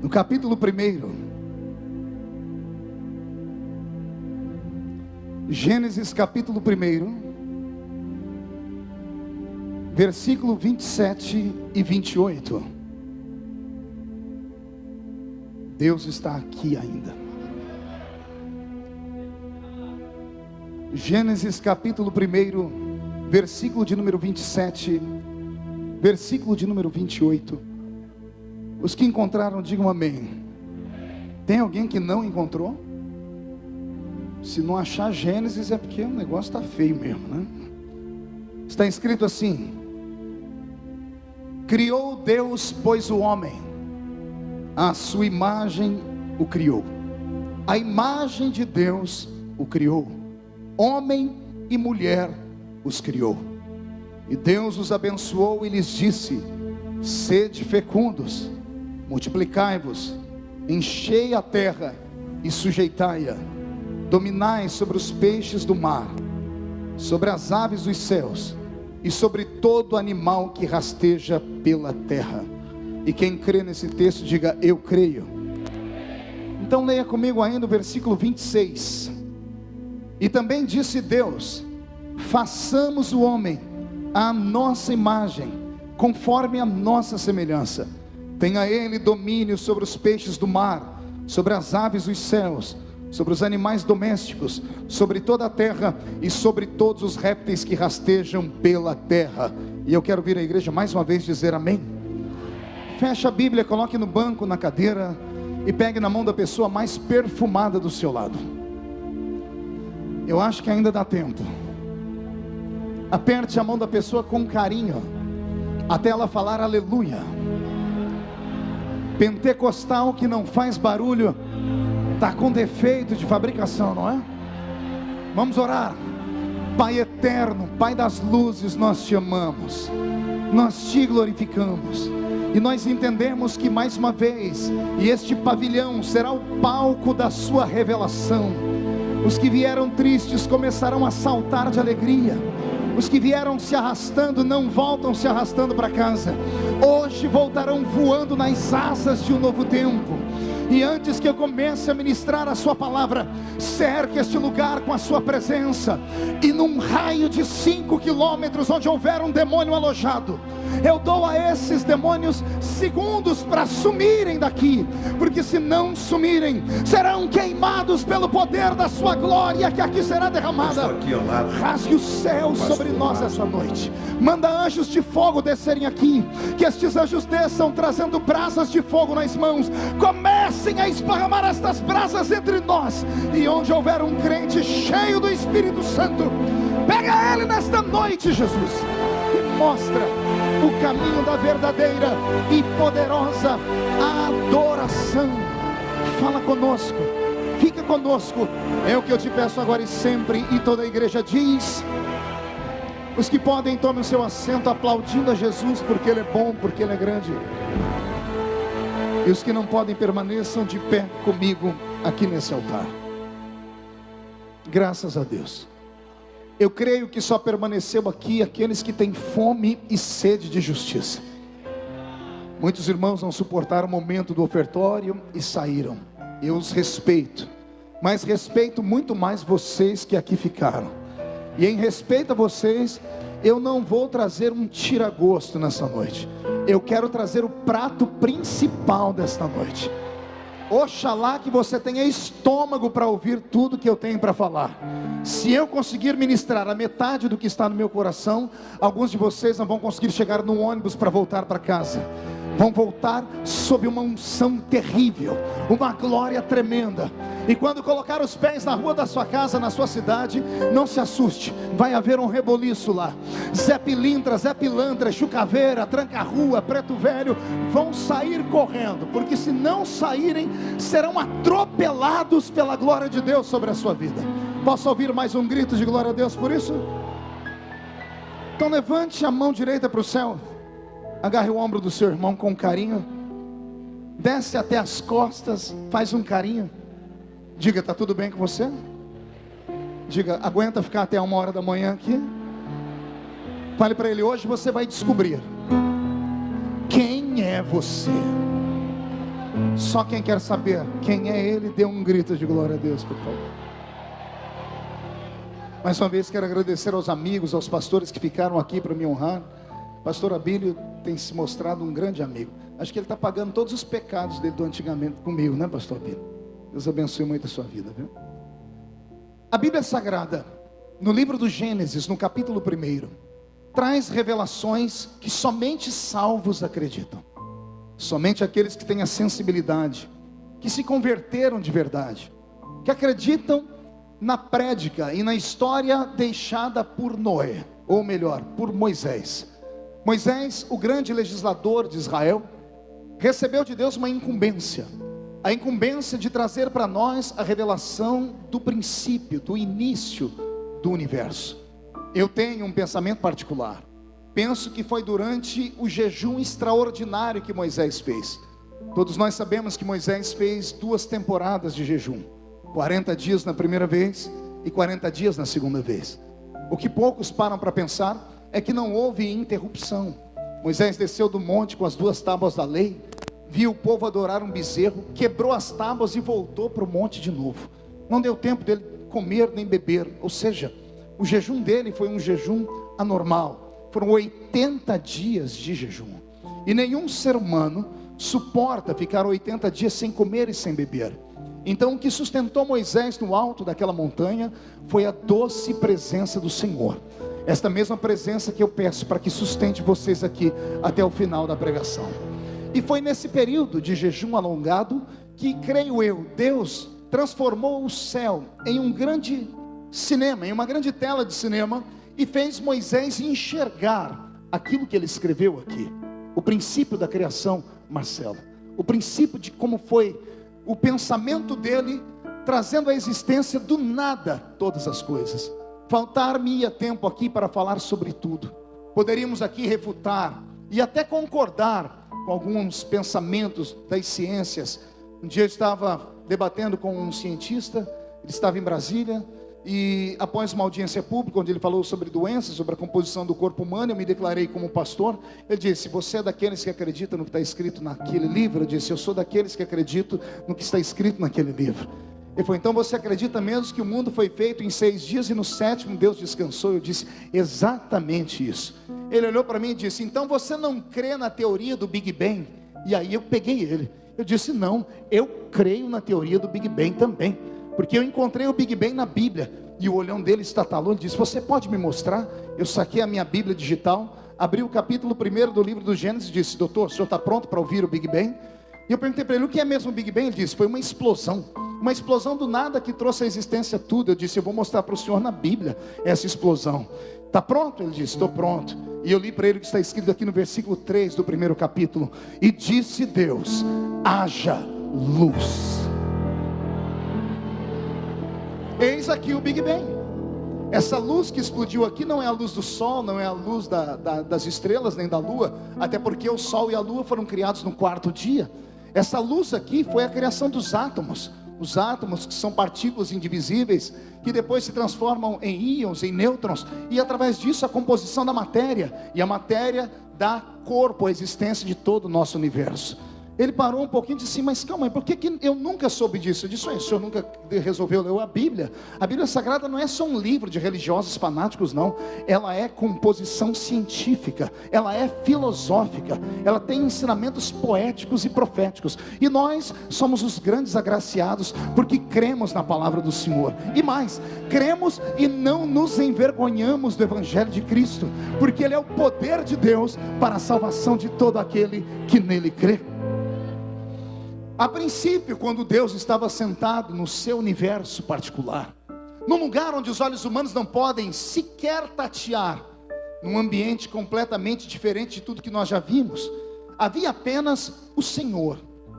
No capítulo 1, Gênesis capítulo 1, versículo 27 e 28. Deus está aqui ainda. Gênesis capítulo 1, versículo de número 27, versículo de número 28. Os que encontraram, digam amém. Tem alguém que não encontrou? Se não achar Gênesis é porque o negócio está feio mesmo, né? Está escrito assim: criou Deus, pois, o homem, à sua imagem o criou, a imagem de Deus o criou, homem e mulher os criou. E Deus os abençoou e lhes disse: sede fecundos, multiplicai-vos, enchei a terra e sujeitai-a, dominai sobre os peixes do mar, sobre as aves dos céus e sobre todo animal que rasteja pela terra. E quem crê nesse texto, diga: eu creio. Então leia comigo ainda o versículo 26. E também disse Deus: façamos o homem à nossa imagem, conforme a nossa semelhança. Tenha ele domínio sobre os peixes do mar, sobre as aves dos céus, sobre os animais domésticos, sobre toda a terra e sobre todos os répteis que rastejam pela terra. E eu quero vir à igreja mais uma vez dizer amém. Feche a Bíblia, coloque no banco, na cadeira, e pegue na mão da pessoa mais perfumada do seu lado. Eu acho que ainda dá tempo. Aperte a mão da pessoa com carinho, até ela falar aleluia. Pentecostal que não faz barulho está com defeito de fabricação, não é? Vamos orar. Pai eterno, Pai das luzes, nós te amamos, nós te glorificamos, e nós entendemos que mais uma vez, e este pavilhão será o palco da sua revelação. Os que vieram tristes começarão a saltar de alegria. Os que vieram se arrastando não voltam se arrastando para casa. Hoje voltarão voando nas asas de um novo tempo. E antes que eu comece a ministrar a sua palavra, cerque este lugar com a sua presença. E num raio de 5 quilômetros, onde houver um demônio alojado, eu dou a esses demônios segundos para sumirem daqui, porque se não sumirem, serão queimados pelo poder da sua glória que aqui será derramada. Rasgue o céu sobre nós essa noite. Manda anjos de fogo descerem aqui, que estes anjos desçam trazendo brasas de fogo nas mãos. Comecem a esparramar estas brasas entre nós, e onde houver um crente cheio do Espírito Santo, pega ele nesta noite, Jesus, e mostra o caminho da verdadeira e poderosa adoração. Fala conosco, fica conosco, é o que eu te peço agora e sempre. E toda a igreja diz: os que podem, tomem o seu assento, aplaudindo a Jesus, porque Ele é bom, porque Ele é grande. E os que não podem, permaneçam de pé comigo aqui nesse altar. Graças a Deus. Eu creio que só permaneceu aqui aqueles que têm fome e sede de justiça. Muitos irmãos não suportaram o momento do ofertório e saíram. Eu os respeito, mas respeito muito mais vocês que aqui ficaram. E em respeito a vocês, eu não vou trazer um tira-gosto nessa noite. Eu quero trazer o prato principal desta noite. Oxalá que você tenha estômago para ouvir tudo que eu tenho para falar. Se eu conseguir ministrar a metade do que está no meu coração, alguns de vocês não vão conseguir chegar no ônibus para voltar para casa. Vão voltar sob uma unção terrível, uma glória tremenda. E quando colocar os pés na rua da sua casa, na sua cidade, não se assuste, vai haver um reboliço lá. Zé Pilintra, Zé Pilantra, Chucaveira, Tranca-Rua, Preto Velho vão sair correndo, porque se não saírem, serão atropelados pela glória de Deus sobre a sua vida. Posso ouvir mais um grito de glória a Deus por isso? Então levante a mão direita para o céu, agarre o ombro do seu irmão com carinho, desce até as costas, faz um carinho. Diga: está tudo bem com você? Diga: aguenta ficar até 1h da manhã aqui? Fale para ele: hoje você vai descobrir quem é você. Só quem quer saber quem é ele, dê um grito de glória a Deus, por favor. Mais uma vez quero agradecer aos amigos, aos pastores que ficaram aqui para me honrar. Pastor Abílio tem se mostrado um grande amigo. Acho que ele está pagando todos os pecados dele do antigamente comigo, né, pastor Abílio? Deus abençoe muito a sua vida, viu? A Bíblia Sagrada, no livro do Gênesis, no capítulo 1, traz revelações que somente salvos acreditam. Somente aqueles que têm a sensibilidade, que se converteram de verdade, que acreditam na prédica e na história deixada por Noé, ou melhor, por Moisés. Moisés, o grande legislador de Israel, recebeu de Deus uma incumbência. A incumbência de trazer para nós a revelação do princípio, do início do universo. Eu tenho um pensamento particular. Penso que foi durante o jejum extraordinário que Moisés fez. Todos nós sabemos que Moisés fez 2 temporadas de jejum. 40 dias na primeira vez e 40 dias na segunda vez. O que poucos param para pensar é que não houve interrupção. Moisés desceu do monte com as 2 tábuas da lei, viu o povo adorar um bezerro, quebrou as tábuas e voltou para o monte de novo. Não deu tempo dele comer nem beber, ou seja, o jejum dele foi um jejum anormal. Foram 80 dias de jejum. E nenhum ser humano suporta ficar 80 dias sem comer e sem beber. Então o que sustentou Moisés no alto daquela montanha foi a doce presença do Senhor. Esta mesma presença que eu peço para que sustente vocês aqui até o final da pregação. E foi nesse período de jejum alongado que, creio eu, Deus transformou o céu em um grande cinema, em uma grande tela de cinema, e fez Moisés enxergar aquilo que ele escreveu aqui. O princípio da criação, Marcelo. O princípio de como foi o pensamento dele, trazendo à existência do nada todas as coisas. Faltar-me-ia tempo aqui para falar sobre tudo. Poderíamos aqui refutar e até concordar com alguns pensamentos das ciências. Um dia eu estava debatendo com um cientista, ele estava em Brasília, e após uma audiência pública, onde ele falou sobre doenças, sobre a composição do corpo humano, eu me declarei como pastor. Ele disse: você é daqueles que acreditam no que está escrito naquele livro? Eu disse: eu sou daqueles que acreditam no que está escrito naquele livro. Ele falou: então você acredita mesmo que o mundo foi feito em 6 dias e no 7º Deus descansou? Eu disse: exatamente isso. Ele olhou para mim e disse: então você não crê na teoria do Big Bang? E aí eu peguei ele. Eu disse: não, eu creio na teoria do Big Bang também, porque eu encontrei o Big Bang na Bíblia. E o olhão dele estatalou, ele disse: você pode me mostrar? Eu saquei a minha Bíblia digital, abri o capítulo 1 do livro do Gênesis e disse: doutor, o senhor está pronto para ouvir o Big Bang? E eu perguntei para ele: o que é mesmo o Big Bang? Ele disse: foi uma explosão do nada que trouxe à existência tudo. Eu disse: eu vou mostrar para o senhor na Bíblia essa explosão. Está pronto? Ele disse: estou pronto. E eu li para ele o que está escrito aqui no versículo 3 do 1º capítulo. E disse Deus: haja luz. Eis aqui o Big Bang. Essa luz que explodiu aqui não é a luz do sol, não é a luz das estrelas, nem da lua, até porque o sol e a lua foram criados no 4º dia. Essa luz aqui foi a criação dos átomos. Os átomos, que são partículas indivisíveis, que depois se transformam em íons, em nêutrons, e através disso a composição da matéria, e a matéria dá corpo à existência de todo o nosso universo. Ele parou um pouquinho e disse: mas calma, por que eu nunca soube disso? Eu disse: o senhor nunca resolveu ler a Bíblia? A Bíblia Sagrada não é só um livro de religiosos fanáticos, não. Ela é composição científica, ela é filosófica, ela tem ensinamentos poéticos e proféticos. E nós somos os grandes agraciados, porque cremos na palavra do Senhor. E mais, cremos e não nos envergonhamos do Evangelho de Cristo, porque ele é o poder de Deus para a salvação de todo aquele que nele crê. A princípio, quando Deus estava sentado no seu universo particular, num lugar onde os olhos humanos não podem sequer tatear, num ambiente completamente diferente de tudo que nós já vimos, havia apenas o Senhor,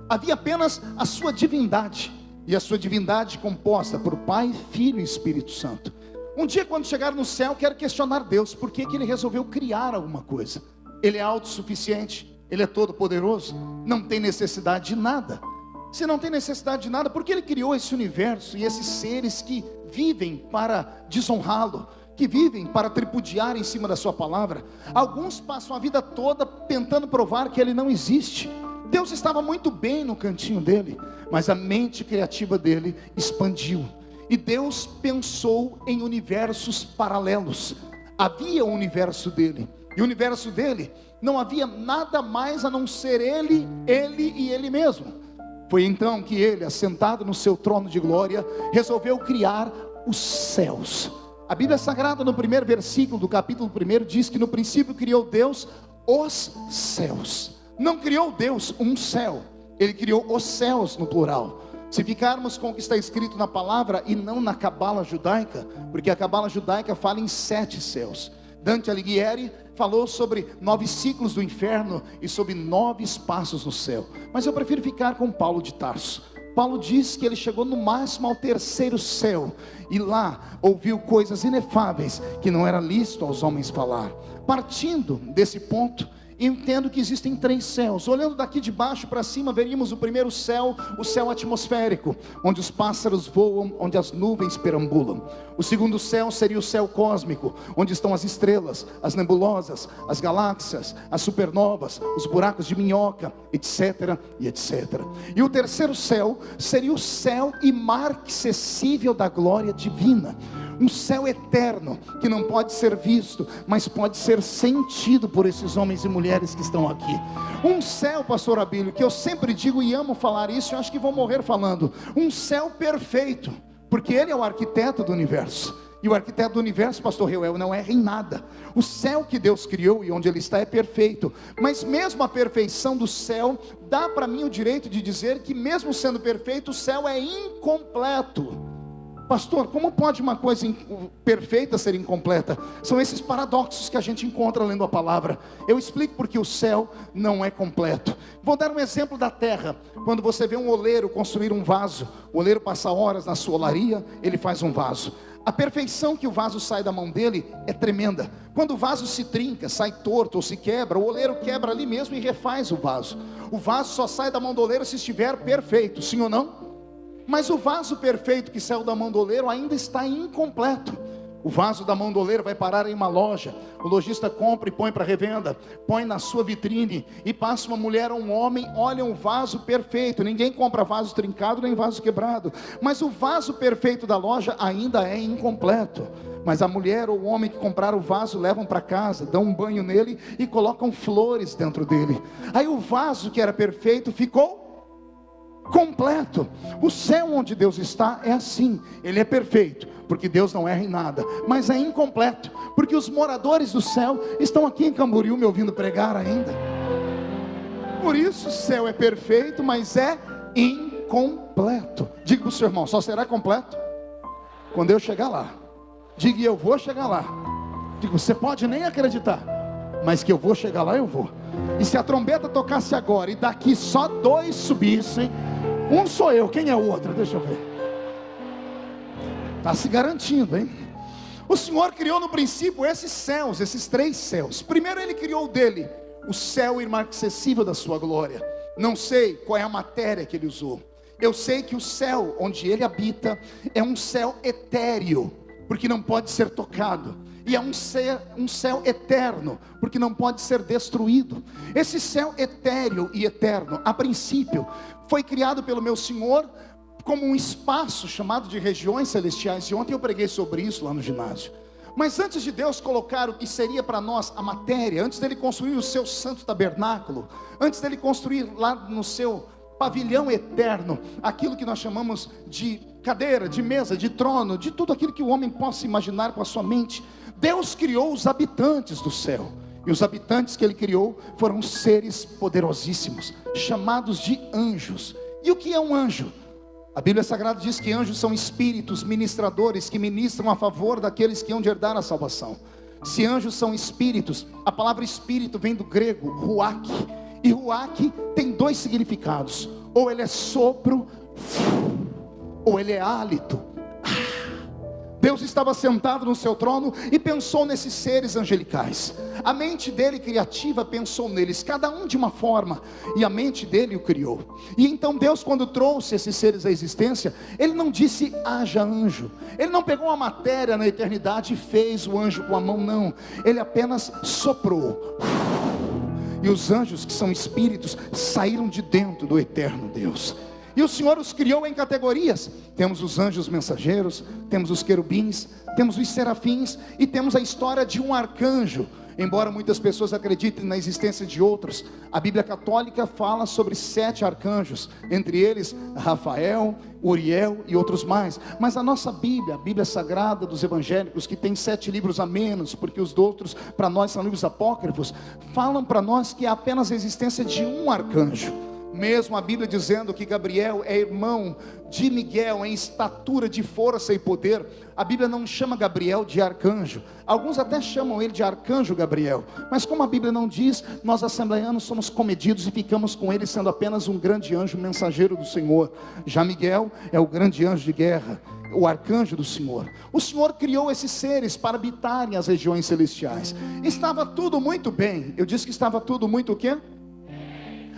havia apenas a sua divindade, e a sua divindade composta por Pai, Filho e Espírito Santo. Um dia, quando chegar no céu, quero questionar Deus: por que ele resolveu criar alguma coisa? Ele é autossuficiente, ele é todo poderoso, não tem necessidade de nada. Se não tem necessidade de nada, por que ele criou esse universo e esses seres que vivem para desonrá-lo, que vivem para tripudiar em cima da sua palavra. Alguns passam a vida toda tentando provar que ele não existe. Deus estava muito bem no cantinho dele, mas a mente criativa dele expandiu, e Deus pensou em universos paralelos. Havia o universo dele, e o universo dele não havia nada mais a não ser ele e ele mesmo. Foi então que ele, assentado no seu trono de glória, resolveu criar os céus. A Bíblia Sagrada, no primeiro versículo do capítulo 1, diz que no princípio criou Deus os céus. Não criou Deus um céu, ele criou os céus no plural. Se ficarmos com o que está escrito na palavra e não na cabala judaica, porque a cabala judaica fala em 7 céus. Dante Alighieri falou sobre 9 ciclos do inferno e sobre 9 espaços no céu. Mas eu prefiro ficar com Paulo de Tarso. Paulo diz que ele chegou no máximo ao 3º céu, e lá ouviu coisas inefáveis que não era lícito aos homens falar. Partindo desse ponto, eu entendo que existem 3 céus. Olhando daqui de baixo para cima, veríamos o primeiro céu, o céu atmosférico, onde os pássaros voam, onde as nuvens perambulam. O segundo céu seria o céu cósmico, onde estão as estrelas, as nebulosas, as galáxias, as supernovas, os buracos de minhoca, etc, e etc. E o terceiro céu seria o céu imarcessível da glória divina. Um céu eterno, que não pode ser visto, mas pode ser sentido por esses homens e mulheres que estão aqui. Um céu, pastor Abílio, que eu sempre digo e amo falar isso, eu acho que vou morrer falando. Um céu perfeito, porque ele é o arquiteto do universo. E o arquiteto do universo, pastor Reuel, não erra em nada. O céu que Deus criou e onde ele está é perfeito. Mas mesmo a perfeição do céu, dá para mim o direito de dizer que mesmo sendo perfeito, o céu é incompleto. Pastor, como pode uma coisa perfeita ser incompleta? São esses paradoxos que a gente encontra lendo a palavra. Eu explico porque o céu não é completo. Vou dar um exemplo da terra. Quando você vê um oleiro construir um vaso, o oleiro passa horas na sua olaria, ele faz um vaso. A perfeição que o vaso sai da mão dele é tremenda. Quando o vaso se trinca, sai torto ou se quebra, o oleiro quebra ali mesmo e refaz o vaso. O vaso só sai da mão do oleiro se estiver perfeito, sim ou não? Mas o vaso perfeito que saiu da mão do oleiro ainda está incompleto. O vaso da mão do oleiro vai parar em uma loja. O lojista compra e põe para revenda, põe na sua vitrine, e passa uma mulher ou um homem, olham o vaso perfeito. Ninguém compra vaso trincado nem vaso quebrado, mas o vaso perfeito da loja ainda é incompleto. Mas a mulher ou o homem que compraram o vaso levam para casa, dão um banho nele e colocam flores dentro dele. Aí o vaso que era perfeito ficou completo. O céu onde Deus está é assim. Ele é perfeito, porque Deus não erra em nada, mas é incompleto, porque os moradores do céu estão aqui em Camboriú me ouvindo pregar ainda. Por isso o céu é perfeito, mas é incompleto. Diga para o seu irmão, só será completo quando eu chegar lá. Diga, eu vou chegar lá. Diga, você pode nem acreditar, mas que eu vou chegar lá, eu vou. E se a trombeta tocasse agora e daqui só 2 subissem, um sou eu, quem é o outro? Deixa eu ver. Está se garantindo, hein? O Senhor criou no princípio esses céus, esses 3 céus. Primeiro ele criou dele o céu imarcessível da sua glória. Não sei qual é a matéria que ele usou. Eu sei que o céu onde ele habita é um céu etéreo, porque não pode ser tocado. E é um céu eterno, porque não pode ser destruído. Esse céu etéreo e eterno, a princípio, foi criado pelo meu Senhor como um espaço chamado de regiões celestiais. E ontem eu preguei sobre isso lá no ginásio. Mas antes de Deus colocar o que seria para nós a matéria, antes dele construir o seu santo tabernáculo, antes dele construir lá no seu pavilhão eterno, aquilo que nós chamamos de cadeira, de mesa, de trono, de tudo aquilo que o homem possa imaginar com a sua mente, Deus criou os habitantes do céu. E os habitantes que ele criou foram seres poderosíssimos, chamados de anjos. E o que é um anjo? A Bíblia Sagrada diz que anjos são espíritos ministradores que ministram a favor daqueles que hão de herdar a salvação. Se anjos são espíritos, a palavra espírito vem do grego ruach. E ruach tem 2 significados: ou ele é sopro, ou ele é hálito. Deus estava sentado no seu trono e pensou nesses seres angelicais. A mente dele criativa pensou neles, cada um de uma forma, e a mente dele o criou. E então Deus, quando trouxe esses seres à existência, Ele não disse haja anjo. Ele não pegou uma matéria na eternidade e fez o anjo com a mão, não. Ele apenas soprou. E os anjos, que são espíritos, saíram de dentro do eterno Deus. E o Senhor os criou em categorias. Temos os anjos mensageiros, temos os querubins, temos os serafins, e temos a história de um arcanjo. Embora muitas pessoas acreditem na existência de outros, a Bíblia Católica fala sobre 7 arcanjos, entre eles Rafael, Uriel e outros mais. Mas a nossa Bíblia, a Bíblia Sagrada dos Evangélicos, que tem 7 livros a menos, porque os outros para nós são livros apócrifos, falam para nós que há apenas a existência de um arcanjo. Mesmo a Bíblia dizendo que Gabriel é irmão de Miguel em estatura de força e poder, a Bíblia não chama Gabriel de arcanjo. Alguns até chamam ele de arcanjo Gabriel, mas como a Bíblia não diz, nós assembleianos somos comedidos e ficamos com ele sendo apenas um grande anjo mensageiro do Senhor. Já Miguel é o grande anjo de guerra, o arcanjo do Senhor. O Senhor criou esses seres para habitarem as regiões celestiais. Estava tudo muito bem. Eu disse que estava tudo muito o quê?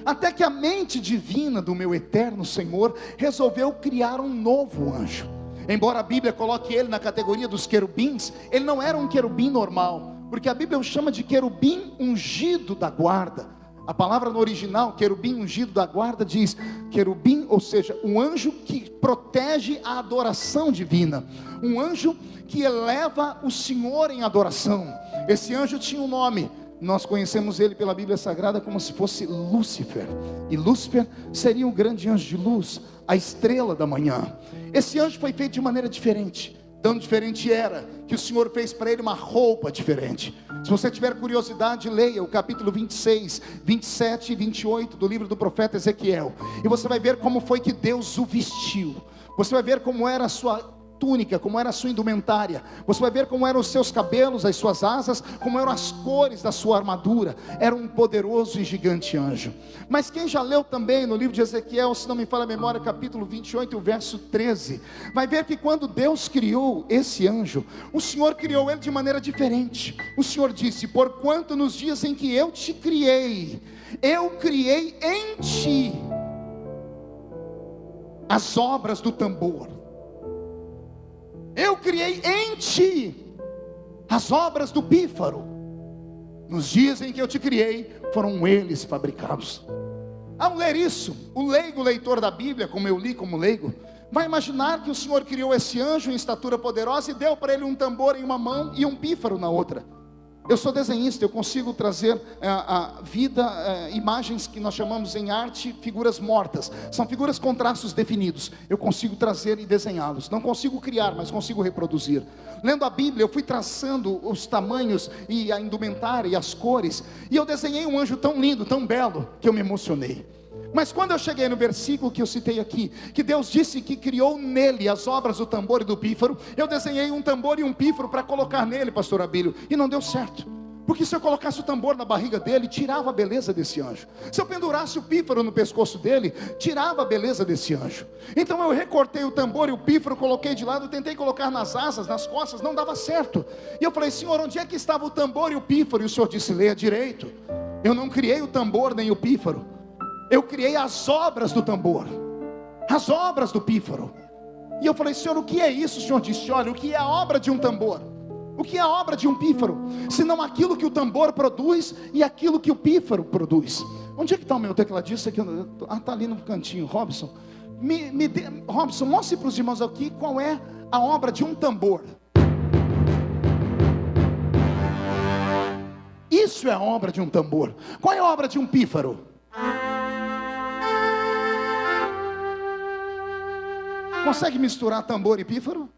Até que a mente divina do meu eterno Senhor resolveu criar um novo anjo. Embora a Bíblia coloque ele na categoria dos querubins, ele não era um querubim normal, porque a Bíblia o chama de querubim ungido da guarda. A palavra no original, querubim ungido da guarda, diz querubim, ou seja, um anjo que protege a adoração divina, um anjo que eleva o Senhor em adoração. Esse anjo tinha um nome. Nós conhecemos ele pela Bíblia Sagrada como se fosse Lúcifer. E Lúcifer seria um grande anjo de luz, a estrela da manhã. Esse anjo foi feito de maneira diferente. Tão diferente era que o Senhor fez para ele uma roupa diferente. Se você tiver curiosidade, leia o capítulo 26, 27 e 28 do livro do profeta Ezequiel. E você vai ver como foi que Deus o vestiu. Você vai ver como era a sua túnica, como era a sua indumentária. Você vai ver como eram os seus cabelos, as suas asas, como eram as cores da sua armadura. Era um poderoso e gigante anjo. Mas quem já leu também no livro de Ezequiel, se não me falha a memória, capítulo 28, o verso 13, vai ver que quando Deus criou esse anjo, o Senhor criou ele de maneira diferente. O Senhor disse: porquanto nos dias em que eu te criei, eu criei em ti as obras do tambor. Eu criei em ti as obras do pífaro. Nos dias em que eu te criei, foram eles fabricados. Ao ler isso, o leigo leitor da Bíblia, como eu li como leigo, vai imaginar que o Senhor criou esse anjo em estatura poderosa e deu para ele um tambor em uma mão e um pífaro na outra. Eu sou desenhista, eu consigo trazer a vida, imagens que nós chamamos em arte, figuras mortas. São figuras com traços definidos. Eu consigo trazer e desenhá-los. Não consigo criar, mas consigo reproduzir. Lendo a Bíblia, eu fui traçando os tamanhos e a indumentária e as cores. E eu desenhei um anjo tão lindo, tão belo, que eu me emocionei. Mas quando eu cheguei no versículo que eu citei aqui, que Deus disse que criou nele as obras do tambor e do pífaro, eu desenhei um tambor e um pífaro para colocar nele, pastor Abílio, e não deu certo. Porque se eu colocasse o tambor na barriga dele, tirava a beleza desse anjo. Se eu pendurasse o pífaro no pescoço dele, tirava a beleza desse anjo. Então eu recortei o tambor e o pífaro, coloquei de lado, tentei colocar nas asas, nas costas, não dava certo. E eu falei: Senhor, onde é que estava o tambor e o pífaro? E o Senhor disse: leia direito. Eu não criei o tambor nem o pífaro. Eu criei as obras do tambor, as obras do pífaro. E eu falei: Senhor, o que é isso? O Senhor disse: olha, o que é a obra de um tambor? O que é a obra de um pífaro? Senão aquilo que o tambor produz e aquilo que o pífaro produz. Onde é que está o meu tecladista? Está ali no cantinho. Robson, Robson, mostre para os irmãos aqui qual é a obra de um tambor. Isso é a obra de um tambor. Qual é a obra de um pífaro? Consegue misturar tambor e pífaro?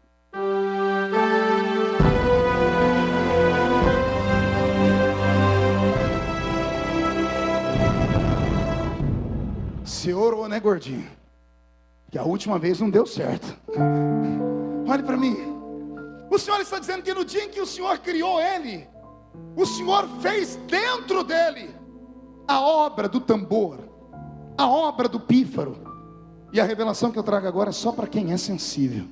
Você orou, né, gordinho? Que a última vez não deu certo. Olhe para mim. O Senhor está dizendo que no dia em que o Senhor criou ele, o Senhor fez dentro dele a obra do tambor, a obra do pífaro. E a revelação que eu trago agora é só para quem é sensível.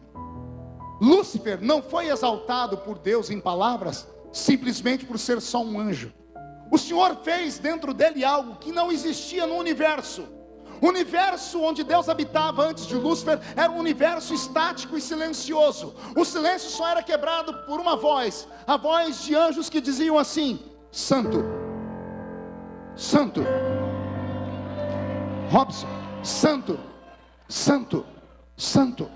Lúcifer não foi exaltado por Deus em palavras, simplesmente por ser só um anjo. O Senhor fez dentro dele algo que não existia no universo. O universo onde Deus habitava antes de Lúcifer era um universo estático e silencioso. O silêncio só era quebrado por uma voz, a voz de anjos que diziam assim: Santo, Santo, Robson, Santo, Santo, Santo,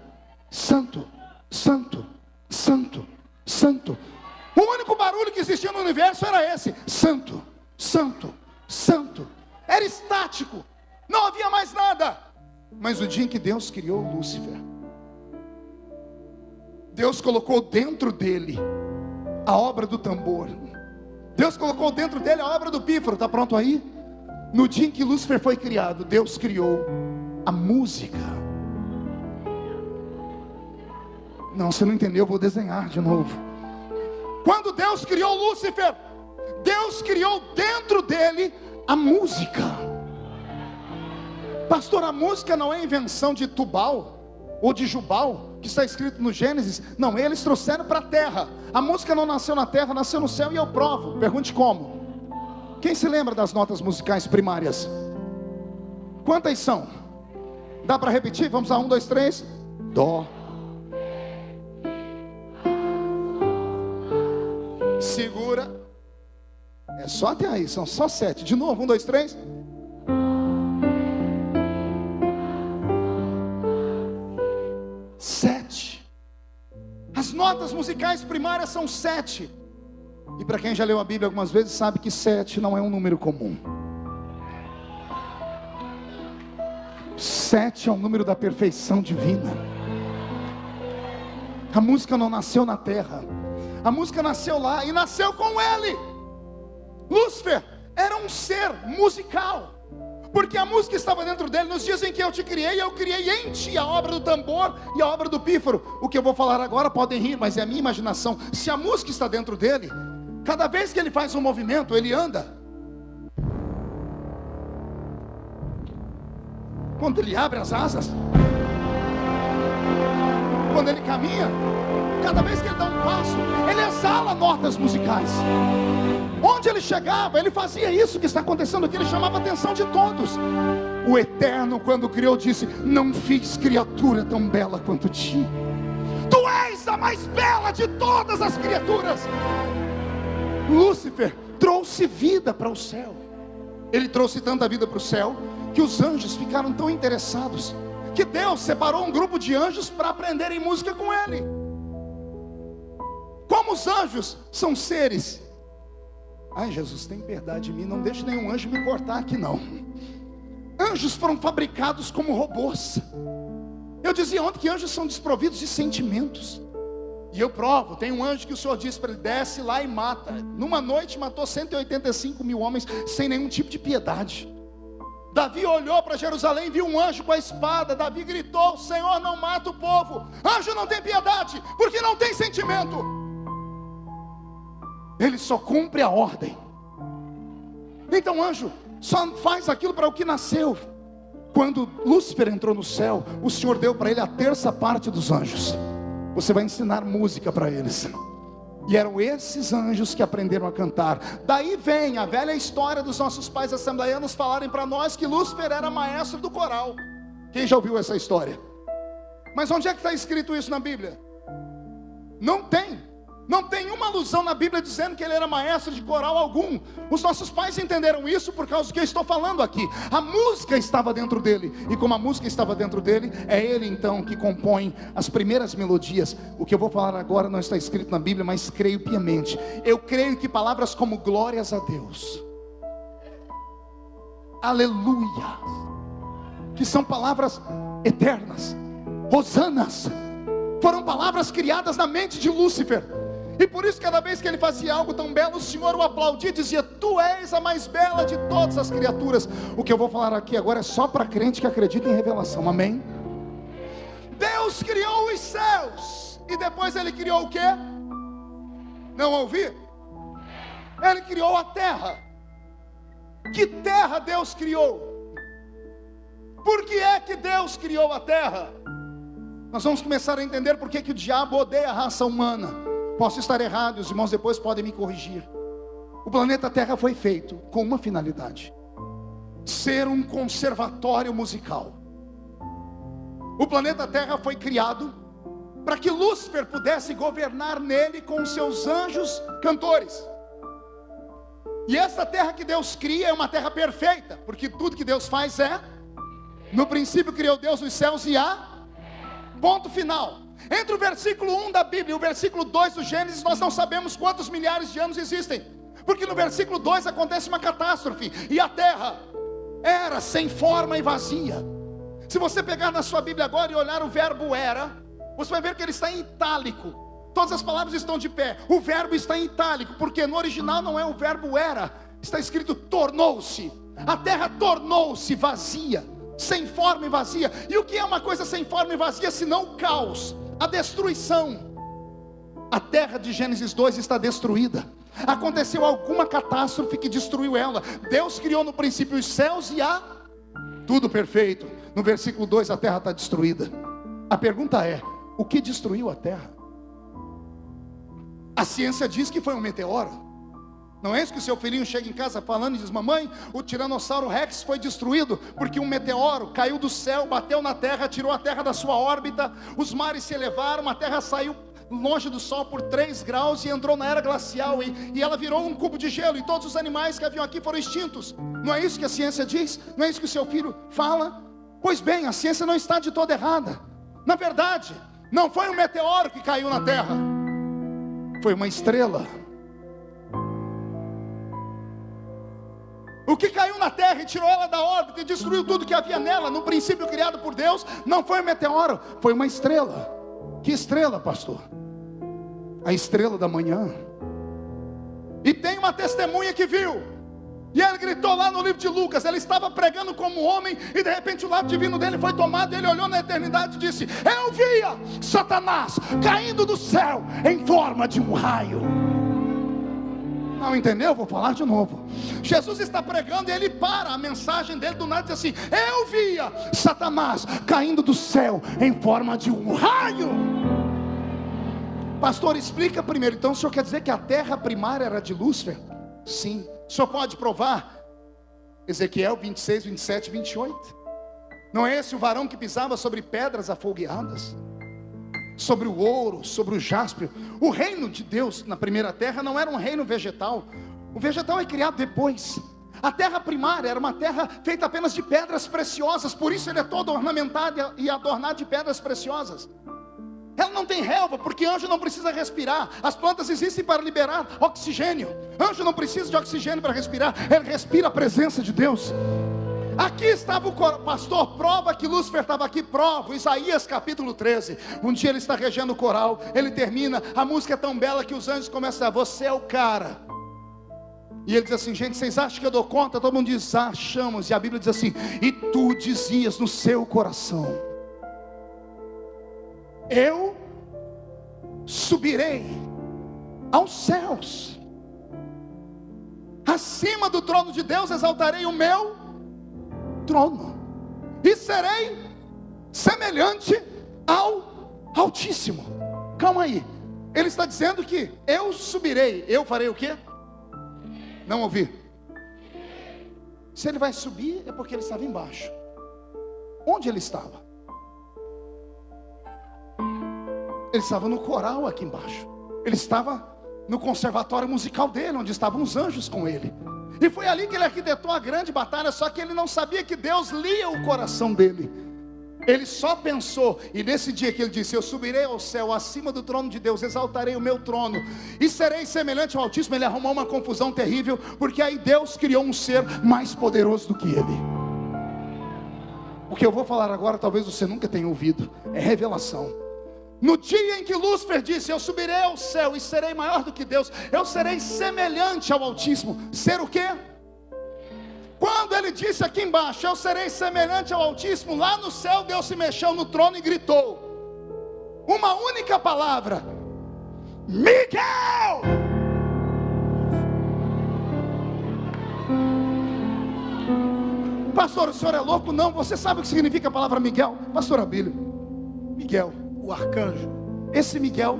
Santo, Santo, Santo, Santo. O único barulho que existia no universo era esse: Santo, Santo, Santo. Era estático, não havia mais nada. Mas o dia em que Deus criou Lúcifer, Deus colocou dentro dele a obra do tambor. Deus colocou dentro dele a obra do pífaro. Está pronto aí? No dia em que Lúcifer foi criado, Deus criou a música. Não, você não entendeu, eu vou desenhar de novo. Quando Deus criou Lúcifer, Deus criou dentro dele a música. Pastor, a música não é invenção de Tubal ou de Jubal, que está escrito no Gênesis. Não, eles trouxeram para a terra. A música não nasceu na terra, nasceu no céu, e eu provo. Pergunte como. Quem se lembra das notas musicais primárias? Quantas são? Dá para repetir? Vamos lá, 1, 2, 3. Dó. Segura. É só até aí, são só 7. De novo, 1, 2, 3. As notas musicais primárias são 7. E para quem já leu a Bíblia algumas vezes, sabe que 7 não é um número comum. 7 é o número da perfeição divina. A música não nasceu na terra, a música nasceu lá, e nasceu com ele. Lúcifer era um ser musical, porque a música estava dentro dele. Nos dias em que eu te criei, eu criei em ti a obra do tambor e a obra do pífaro. O que eu vou falar agora, podem rir, mas é a minha imaginação. Se a música está dentro dele, cada vez que ele faz um movimento, ele anda. Quando ele abre as asas, quando ele caminha, cada vez que ele dá um passo, ele exala notas musicais. Onde ele chegava, ele fazia isso que está acontecendo aqui. Ele chamava a atenção de todos. O Eterno, quando criou, disse: não fiz criatura tão bela quanto ti. Tu és a mais bela de todas as criaturas. Lúcifer trouxe vida para o céu. Ele trouxe tanta vida para o céu que os anjos ficaram tão interessados que Deus separou um grupo de anjos para aprenderem música com ele. Como os anjos são seres... Ai, Jesus, tem piedade de mim, não deixe nenhum anjo me cortar aqui não. Anjos foram fabricados como robôs. Eu dizia ontem que anjos são desprovidos de sentimentos. E eu provo, tem um anjo que o Senhor disse para ele: desce lá e mata. Numa noite matou 185 mil homens sem nenhum tipo de piedade. Davi olhou para Jerusalém e viu um anjo com a espada. Davi gritou: Senhor, não mata o povo. Anjo não tem piedade, porque não tem sentimento. Ele só cumpre a ordem. Então anjo só faz aquilo para o que nasceu. Quando Lúcifer entrou no céu, o Senhor deu para ele a terça parte dos anjos. Você vai ensinar música para eles. E eram esses anjos que aprenderam a cantar. Daí vem a velha história dos nossos pais assembleianos falarem para nós que Lúcifer era maestro do coral. Quem já ouviu essa história? Mas onde é que está escrito isso na Bíblia? Não tem. Não tem uma alusão na Bíblia dizendo que ele era maestro de coral algum. Os nossos pais entenderam isso por causa do que eu estou falando aqui. A música estava dentro dele. E como a música estava dentro dele, é ele então que compõe as primeiras melodias. O que eu vou falar agora não está escrito na Bíblia, mas creio piamente. Eu creio que palavras como glórias a Deus, aleluia, que são palavras eternas, hosanas, foram palavras criadas na mente de Lúcifer. E por isso cada vez que ele fazia algo tão belo, o Senhor o aplaudia e dizia: tu és a mais bela de todas as criaturas. O que eu vou falar aqui agora é só para crente que acredita em revelação, amém? Deus criou os céus, e depois ele criou o quê? Não ouvi? Ele criou a terra. Que terra Deus criou? Por que é que Deus criou a terra? nós vamos começar a entender por que o diabo odeia a raça humana. Posso estar errado, os irmãos depois podem me corrigir. O planeta Terra foi feito com uma finalidade: ser um conservatório musical. O planeta Terra foi criado para que Lúcifer pudesse governar nele com os seus anjos cantores. E essa terra que Deus cria é uma terra perfeita, porque tudo que Deus faz é: no princípio criou Deus os céus e a ponto final. Entre o versículo 1 da Bíblia e o versículo 2 do Gênesis, nós não sabemos quantos milhares de anos existem, porque no versículo 2 acontece uma catástrofe, e a terra era sem forma e vazia. Se você pegar na sua Bíblia agora e olhar o verbo era, você vai ver que ele está em itálico. Todas as palavras estão de pé. O verbo está em itálico, porque no original não é o verbo era, está escrito tornou-se. A terra tornou-se vazia, sem forma e vazia. E o que é uma coisa sem forma e vazia senão o caos, a destruição? A terra de Gênesis 2 está destruída. Aconteceu alguma catástrofe que destruiu ela. Deus criou no princípio os céus e tudo perfeito. No versículo 2 a terra está destruída. A pergunta é: o que destruiu a terra? A ciência diz que foi um meteoro. Não é isso que o seu filhinho chega em casa falando e diz: mamãe, o Tiranossauro Rex foi destruído porque um meteoro caiu do céu, bateu na terra, tirou a terra da sua órbita, os mares se elevaram, a terra saiu longe do sol por 3 graus e entrou na era glacial, e ela virou um cubo de gelo, e todos os animais que haviam aqui foram extintos. Não é isso que a ciência diz? Não é isso que o seu filho fala? Pois bem, a ciência não está de toda errada. Na verdade, não foi um meteoro que caiu na terra, foi uma estrela. O que caiu na terra e tirou ela da órbita e destruiu tudo que havia nela, no princípio criado por Deus, não foi um meteoro, foi uma estrela. Que estrela, pastor? A estrela da manhã. E tem uma testemunha que viu, e ela gritou lá no livro de Lucas. Ela estava pregando como homem, e de repente o lado divino dele foi tomado, e ele olhou na eternidade e disse: eu via Satanás caindo do céu em forma de um raio. Não entendeu? Vou falar de novo. Jesus está pregando e ele para a mensagem dele do nada e diz assim: eu via Satanás caindo do céu em forma de um raio. Pastor, explica primeiro. Então o senhor quer dizer que a terra primária era de Lúcifer? Sim. O senhor pode provar? Ezequiel 26, 27 e 28. Não é esse o varão que pisava sobre pedras afogueadas, sobre o ouro, sobre o jaspe? O reino de Deus na primeira terra não era um reino vegetal. O vegetal é criado depois. A terra primária era uma terra feita apenas de pedras preciosas. Por isso ele é todo ornamentado e adornado de pedras preciosas. Ela não tem relva, porque anjo não precisa respirar. As plantas existem para liberar oxigênio. Anjo não precisa de oxigênio para respirar, ele respira a presença de Deus. Aqui estava o pastor, prova que Lúcifer estava aqui, prova, Isaías capítulo 13. Um dia ele está regendo o coral, ele termina, a música é tão bela que os anjos começam a: você é o cara. E ele diz assim: gente, vocês acham que eu dou conta? Todo mundo diz: achamos. E a Bíblia diz assim: e tu dizias no seu coração: eu subirei aos céus, acima do trono de Deus exaltarei o meu trono, e serei semelhante ao Altíssimo. Calma aí, ele está dizendo que eu subirei. Eu farei o quê? Não ouvi. Se ele vai subir é porque ele estava embaixo. Onde ele estava? Ele estava no coral aqui embaixo. Ele estava no conservatório musical dele, onde estavam os anjos com ele. E foi ali que ele arquitetou a grande batalha. Só que ele não sabia que Deus lia o coração dele. Ele só pensou, e nesse dia que ele disse: eu subirei ao céu, acima do trono de Deus, exaltarei o meu trono, e serei semelhante ao Altíssimo. Ele arrumou uma confusão terrível, porque aí Deus criou um ser mais poderoso do que ele. O que eu vou falar agora talvez você nunca tenha ouvido, é revelação. No dia em que Lúcifer disse: eu subirei ao céu e serei maior do que Deus, eu serei semelhante ao Altíssimo. Ser o quê? Quando ele disse aqui embaixo: eu serei semelhante ao Altíssimo, lá no céu Deus se mexeu no trono e gritou uma única palavra: Miguel! Pastor, o senhor é louco? Não, você sabe o que significa a palavra Miguel? Pastor Abílio, Miguel o arcanjo. Esse Miguel,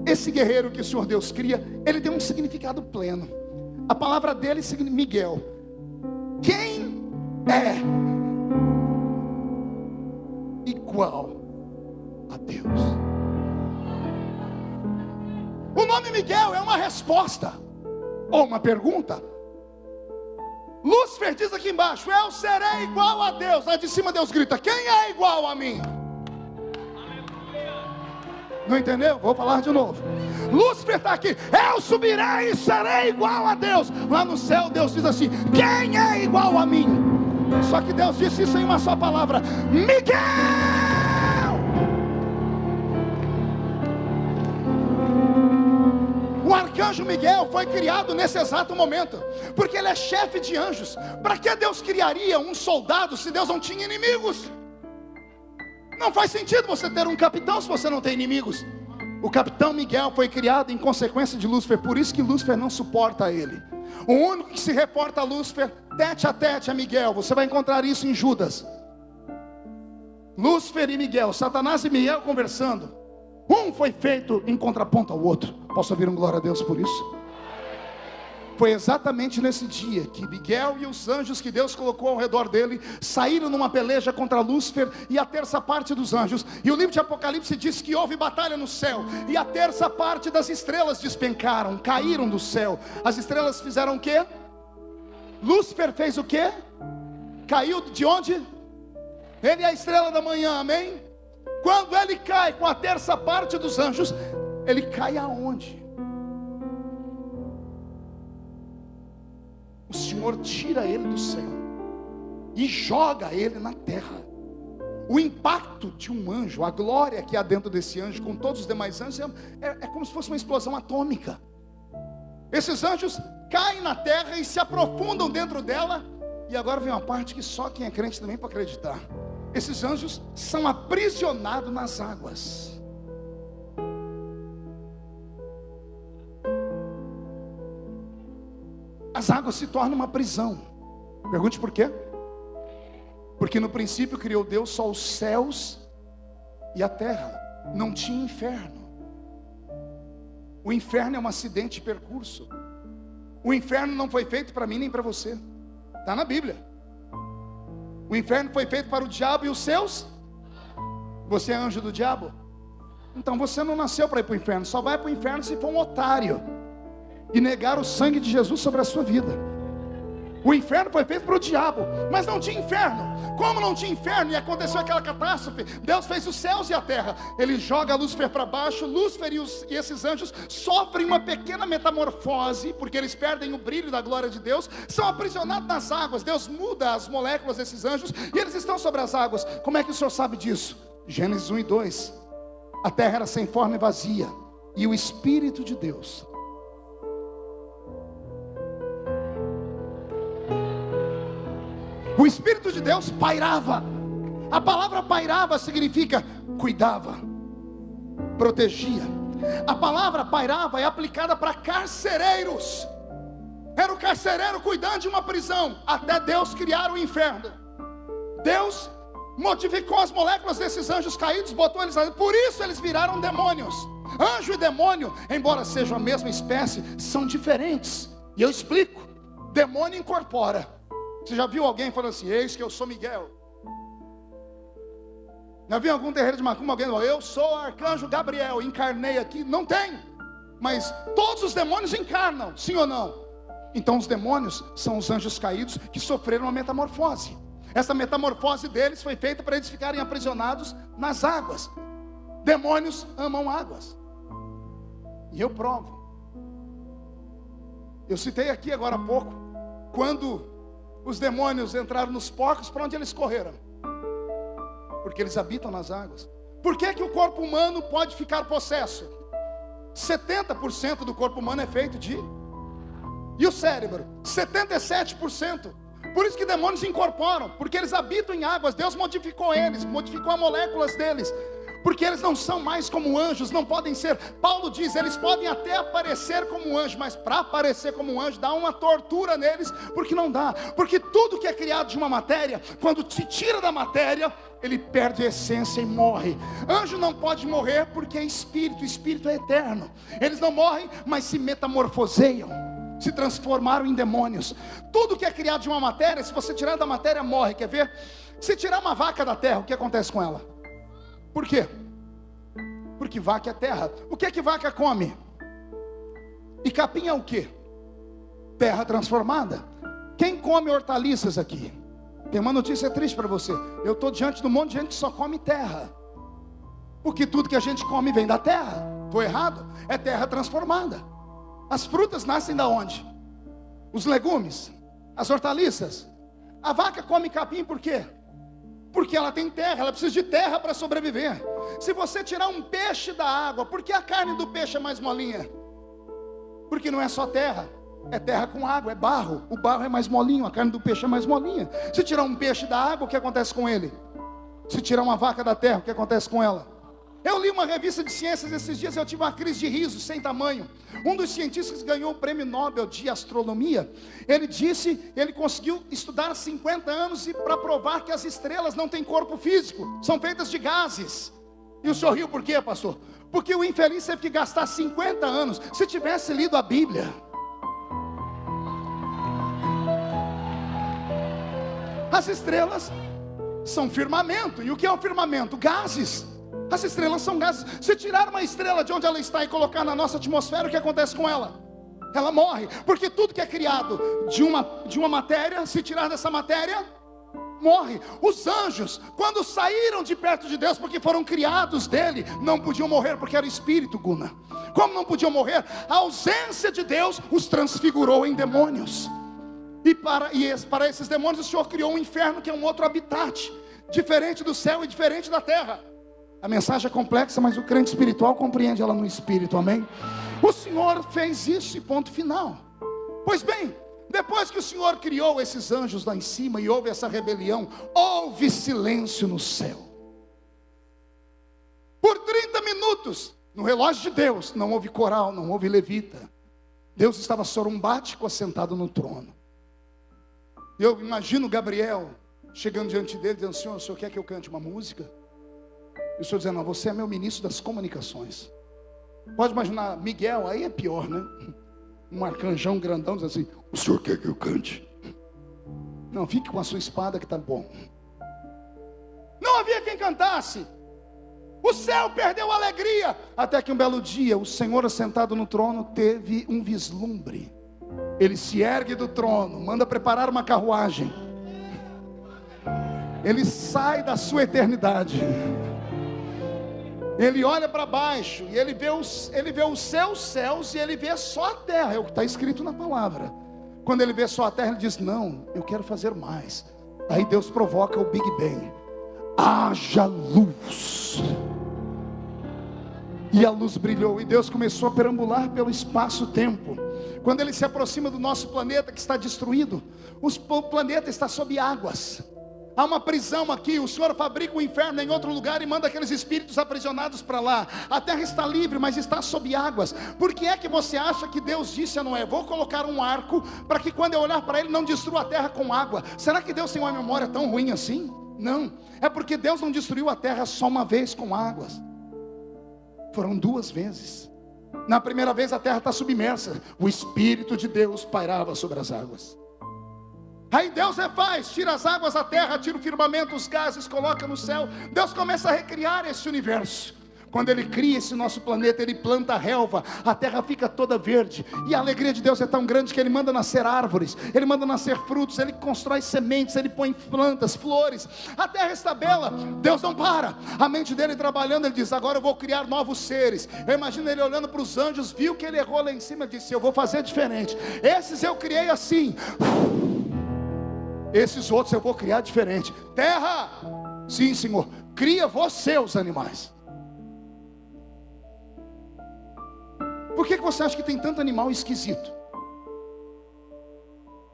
esse guerreiro que o Senhor Deus cria, ele tem um significado pleno. A palavra dele significa Miguel. Quem é igual a Deus? O nome Miguel é uma resposta ou uma pergunta. Lúcifer diz aqui embaixo: eu serei igual a Deus. Lá de cima Deus grita: quem é igual a mim? Não entendeu? Vou falar de novo. Lúcifer está aqui: eu subirei e serei igual a Deus. Lá no céu Deus diz assim: quem é igual a mim? Só que Deus disse isso em uma só palavra: Miguel. O arcanjo Miguel foi criado nesse exato momento, porque ele é chefe de anjos. Para que Deus criaria um soldado se Deus não tinha inimigos? Não faz sentido você ter um capitão se você não tem inimigos. O capitão Miguel foi criado em consequência de Lúcifer, por isso que Lúcifer não suporta ele. O único que se reporta a Lúcifer, tete a tete, é Miguel. Você vai encontrar isso em Judas. Lúcifer e Miguel, Satanás e Miguel conversando. Um foi feito em contraponto ao outro. Posso ouvir um glória a Deus por isso? Foi exatamente nesse dia que Miguel e os anjos que Deus colocou ao redor dele saíram numa peleja contra Lúcifer e a terça parte dos anjos. E o livro de Apocalipse diz que houve batalha no céu, e a terça parte das estrelas despencaram, caíram do céu. As estrelas fizeram o quê? Lúcifer fez o quê? Caiu de onde? Ele é a estrela da manhã, amém? Quando ele cai com a terça parte dos anjos, ele cai aonde? O Senhor tira ele do céu e joga ele na terra. O impacto de um anjo, a glória que há dentro desse anjo com todos os demais anjos é como se fosse uma explosão atômica. Esses anjos caem na terra e se aprofundam dentro dela. E agora vem uma parte que só quem é crente também pode acreditar. Esses anjos são aprisionados nas águas. As águas se tornam uma prisão. Pergunte por quê? Porque no princípio criou Deus só os céus e a terra. Não tinha inferno. O inferno é um acidente de percurso. O inferno não foi feito para mim nem para você. Está na Bíblia. O inferno foi feito para o diabo e os seus. Você é anjo do diabo? Então você não nasceu para ir para o inferno. Só vai para o inferno se for um otário e negar o sangue de Jesus sobre a sua vida. O inferno foi feito para o diabo, mas não tinha inferno. Como não tinha inferno e aconteceu aquela catástrofe, Deus fez os céus e a terra. Ele joga Lúcifer para baixo. Lúcifer e esses anjos sofrem uma pequena metamorfose, porque eles perdem o brilho da glória de Deus. São aprisionados nas águas. Deus muda as moléculas desses anjos e eles estão sobre as águas. Como é que o Senhor sabe disso? Gênesis 1 e 2. A terra era sem forma e vazia, e o Espírito de Deus pairava. A palavra pairava significa cuidava, protegia. A palavra pairava é aplicada para carcereiros. Era o carcereiro cuidando de uma prisão, até Deus criar o inferno. Deus modificou as moléculas desses anjos caídos, botou eles ali. Por isso eles viraram demônios. Anjo e demônio, embora sejam a mesma espécie, são diferentes. E eu explico. Demônio incorpora. Você já viu alguém falando assim: eis que eu sou Miguel? Já viu algum terreiro de macumba alguém falando: eu sou arcanjo Gabriel, encarnei aqui? Não tem. Mas todos os demônios encarnam, sim ou não? Então os demônios são os anjos caídos que sofreram uma metamorfose. Essa metamorfose deles foi feita para eles ficarem aprisionados nas águas. Demônios amam águas. E eu provo. Eu citei aqui agora há pouco, quando os demônios entraram nos porcos, para onde eles correram? Porque eles habitam nas águas. Por que o corpo humano pode ficar possesso? 70% do corpo humano é feito de... E o cérebro? 77%. Por isso que demônios incorporam, porque eles habitam em águas. Deus modificou eles, modificou as moléculas deles. Porque eles não são mais como anjos, não podem ser. Paulo diz, eles podem até aparecer como anjo, mas para aparecer como anjo dá uma tortura neles, porque não dá. Porque tudo que é criado de uma matéria, quando se tira da matéria, ele perde a essência e morre. Anjo não pode morrer porque é espírito, o espírito é eterno. Eles não morrem, mas se metamorfoseiam, se transformaram em demônios. Tudo que é criado de uma matéria, se você tirar da matéria, morre. Quer ver? Se tirar uma vaca da terra, o que acontece com ela? Por quê? Porque vaca é terra. O que é que vaca come? E capim é o quê? Terra transformada. Quem come hortaliças aqui? Tem uma notícia triste para você. Eu estou diante de um monte de gente que só come terra. Porque tudo que a gente come vem da terra. Estou errado? É terra transformada. As frutas nascem da onde? Os legumes, as hortaliças. A vaca come capim por quê? Porque ela tem terra, ela precisa de terra para sobreviver. Se você tirar um peixe da água, por que a carne do peixe é mais molinha? Porque não é só terra, é terra com água, é barro. O barro é mais molinho, a carne do peixe é mais molinha. Se tirar um peixe da água, o que acontece com ele? Se tirar uma vaca da terra, o que acontece com ela? Eu li uma revista de ciências esses dias, eu tive uma crise de riso sem tamanho. Um dos cientistas que ganhou o prêmio Nobel de astronomia, ele conseguiu estudar 50 anos para provar que as estrelas não têm corpo físico, são feitas de gases. E o senhor riu por quê, pastor? Porque o infeliz teve que gastar 50 anos. Se tivesse lido a Bíblia, as estrelas são firmamento. E o que é o firmamento? Gases. As estrelas são gases. Se tirar uma estrela de onde ela está e colocar na nossa atmosfera, o que acontece com ela? Ela morre. Porque tudo que é criado de uma matéria, se tirar dessa matéria, morre. Os anjos, quando saíram de perto de Deus, porque foram criados dele, não podiam morrer porque era espírito, Guna. Como não podiam morrer? A ausência de Deus os transfigurou em demônios. E para esses demônios o Senhor criou um inferno, que é um outro habitat, diferente do céu e diferente da terra. A mensagem é complexa, mas o crente espiritual compreende ela no espírito, amém? O Senhor fez isso e ponto final. Pois bem, depois que o Senhor criou esses anjos lá em cima e houve essa rebelião, houve silêncio no céu. Por 30 minutos, no relógio de Deus, não houve coral, não houve levita. Deus estava sorumbático, assentado no trono. Eu imagino Gabriel chegando diante dele, dizendo: Senhor, o Senhor quer que eu cante uma música? E o Senhor dizendo: não, você é meu ministro das comunicações. Pode imaginar Miguel, aí é pior, né? Um arcanjão grandão diz assim: o Senhor quer que eu cante? Não, fique com a sua espada que está bom. Não havia quem cantasse. O céu perdeu a alegria. Até que um belo dia, o Senhor assentado no trono teve um vislumbre. Ele se ergue do trono, manda preparar uma carruagem. Ele sai da sua eternidade. Ele olha para baixo e ele vê os seus céus e ele vê só a terra. É o que está escrito na palavra. Quando ele vê só a terra, ele diz: não, eu quero fazer mais. Aí Deus provoca o Big Bang. Haja luz. E a luz brilhou e Deus começou a perambular pelo espaço-tempo. Quando ele se aproxima do nosso planeta que está destruído, o planeta está sob águas. Há uma prisão aqui, o Senhor fabrica o inferno em outro lugar e manda aqueles espíritos aprisionados para lá. A terra está livre, mas está sob águas. Por que é que você acha que Deus disse a Noé: vou colocar um arco para que quando eu olhar para ele não destrua a terra com água? Será que Deus tem uma memória tão ruim assim? Não, é porque Deus não destruiu a terra só uma vez com águas. Foram 2 vezes. Na primeira vez a terra está submersa, o Espírito de Deus pairava sobre as águas. Aí Deus refaz, tira as águas da terra, tira o firmamento, os gases, coloca no céu. Deus começa a recriar esse universo. Quando Ele cria esse nosso planeta, Ele planta a relva, a terra fica toda verde. E a alegria de Deus é tão grande que Ele manda nascer árvores, Ele manda nascer frutos, Ele constrói sementes, Ele põe plantas, flores. A terra está bela, Deus não para. A mente dele trabalhando, Ele diz: agora eu vou criar novos seres. Eu imagino Ele olhando para os anjos, viu que ele errou lá em cima, disse: eu vou fazer diferente. Esses eu criei assim, esses outros eu vou criar diferente. Terra, sim Senhor, cria você os animais. Por que você acha que tem tanto animal esquisito?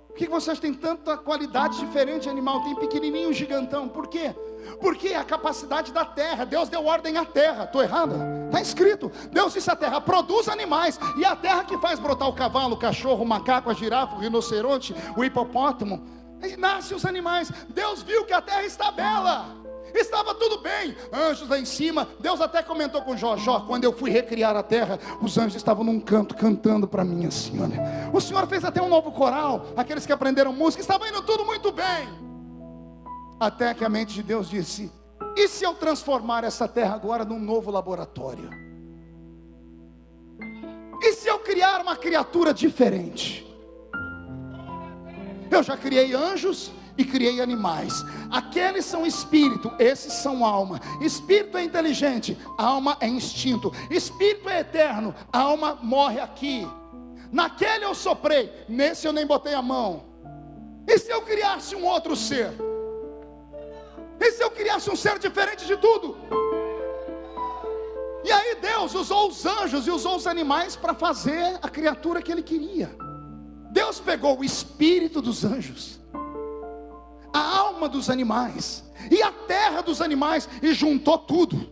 Por que você acha que tem tanta qualidade diferente de animal? Tem pequenininho, gigantão. Por quê? Porque a capacidade da terra, Deus deu ordem à terra. Estou errado? Está escrito, Deus disse à terra, produz animais. E a terra que faz brotar o cavalo, o cachorro, o macaco, a girafa, o rinoceronte, o hipopótamo, e nascem os animais. Deus viu que a terra está bela, estava tudo bem, anjos lá em cima. Deus até comentou com Jó: quando eu fui recriar a terra, os anjos estavam num canto cantando para mim assim, olha. O Senhor fez até um novo coral, aqueles que aprenderam música, estava indo tudo muito bem. Até que a mente de Deus disse: e se eu transformar essa terra agora num novo laboratório? E se eu criar uma criatura diferente? Eu já criei anjos e criei animais. Aqueles são espírito, esses são alma. Espírito é inteligente, alma é instinto. Espírito é eterno, alma morre aqui. Naquele eu soprei, nesse eu nem botei a mão. E se eu criasse um outro ser? E se eu criasse um ser diferente de tudo? E aí Deus usou os anjos e usou os animais para fazer a criatura que Ele queria. Deus pegou o espírito dos anjos, a alma dos animais e a terra dos animais e juntou tudo.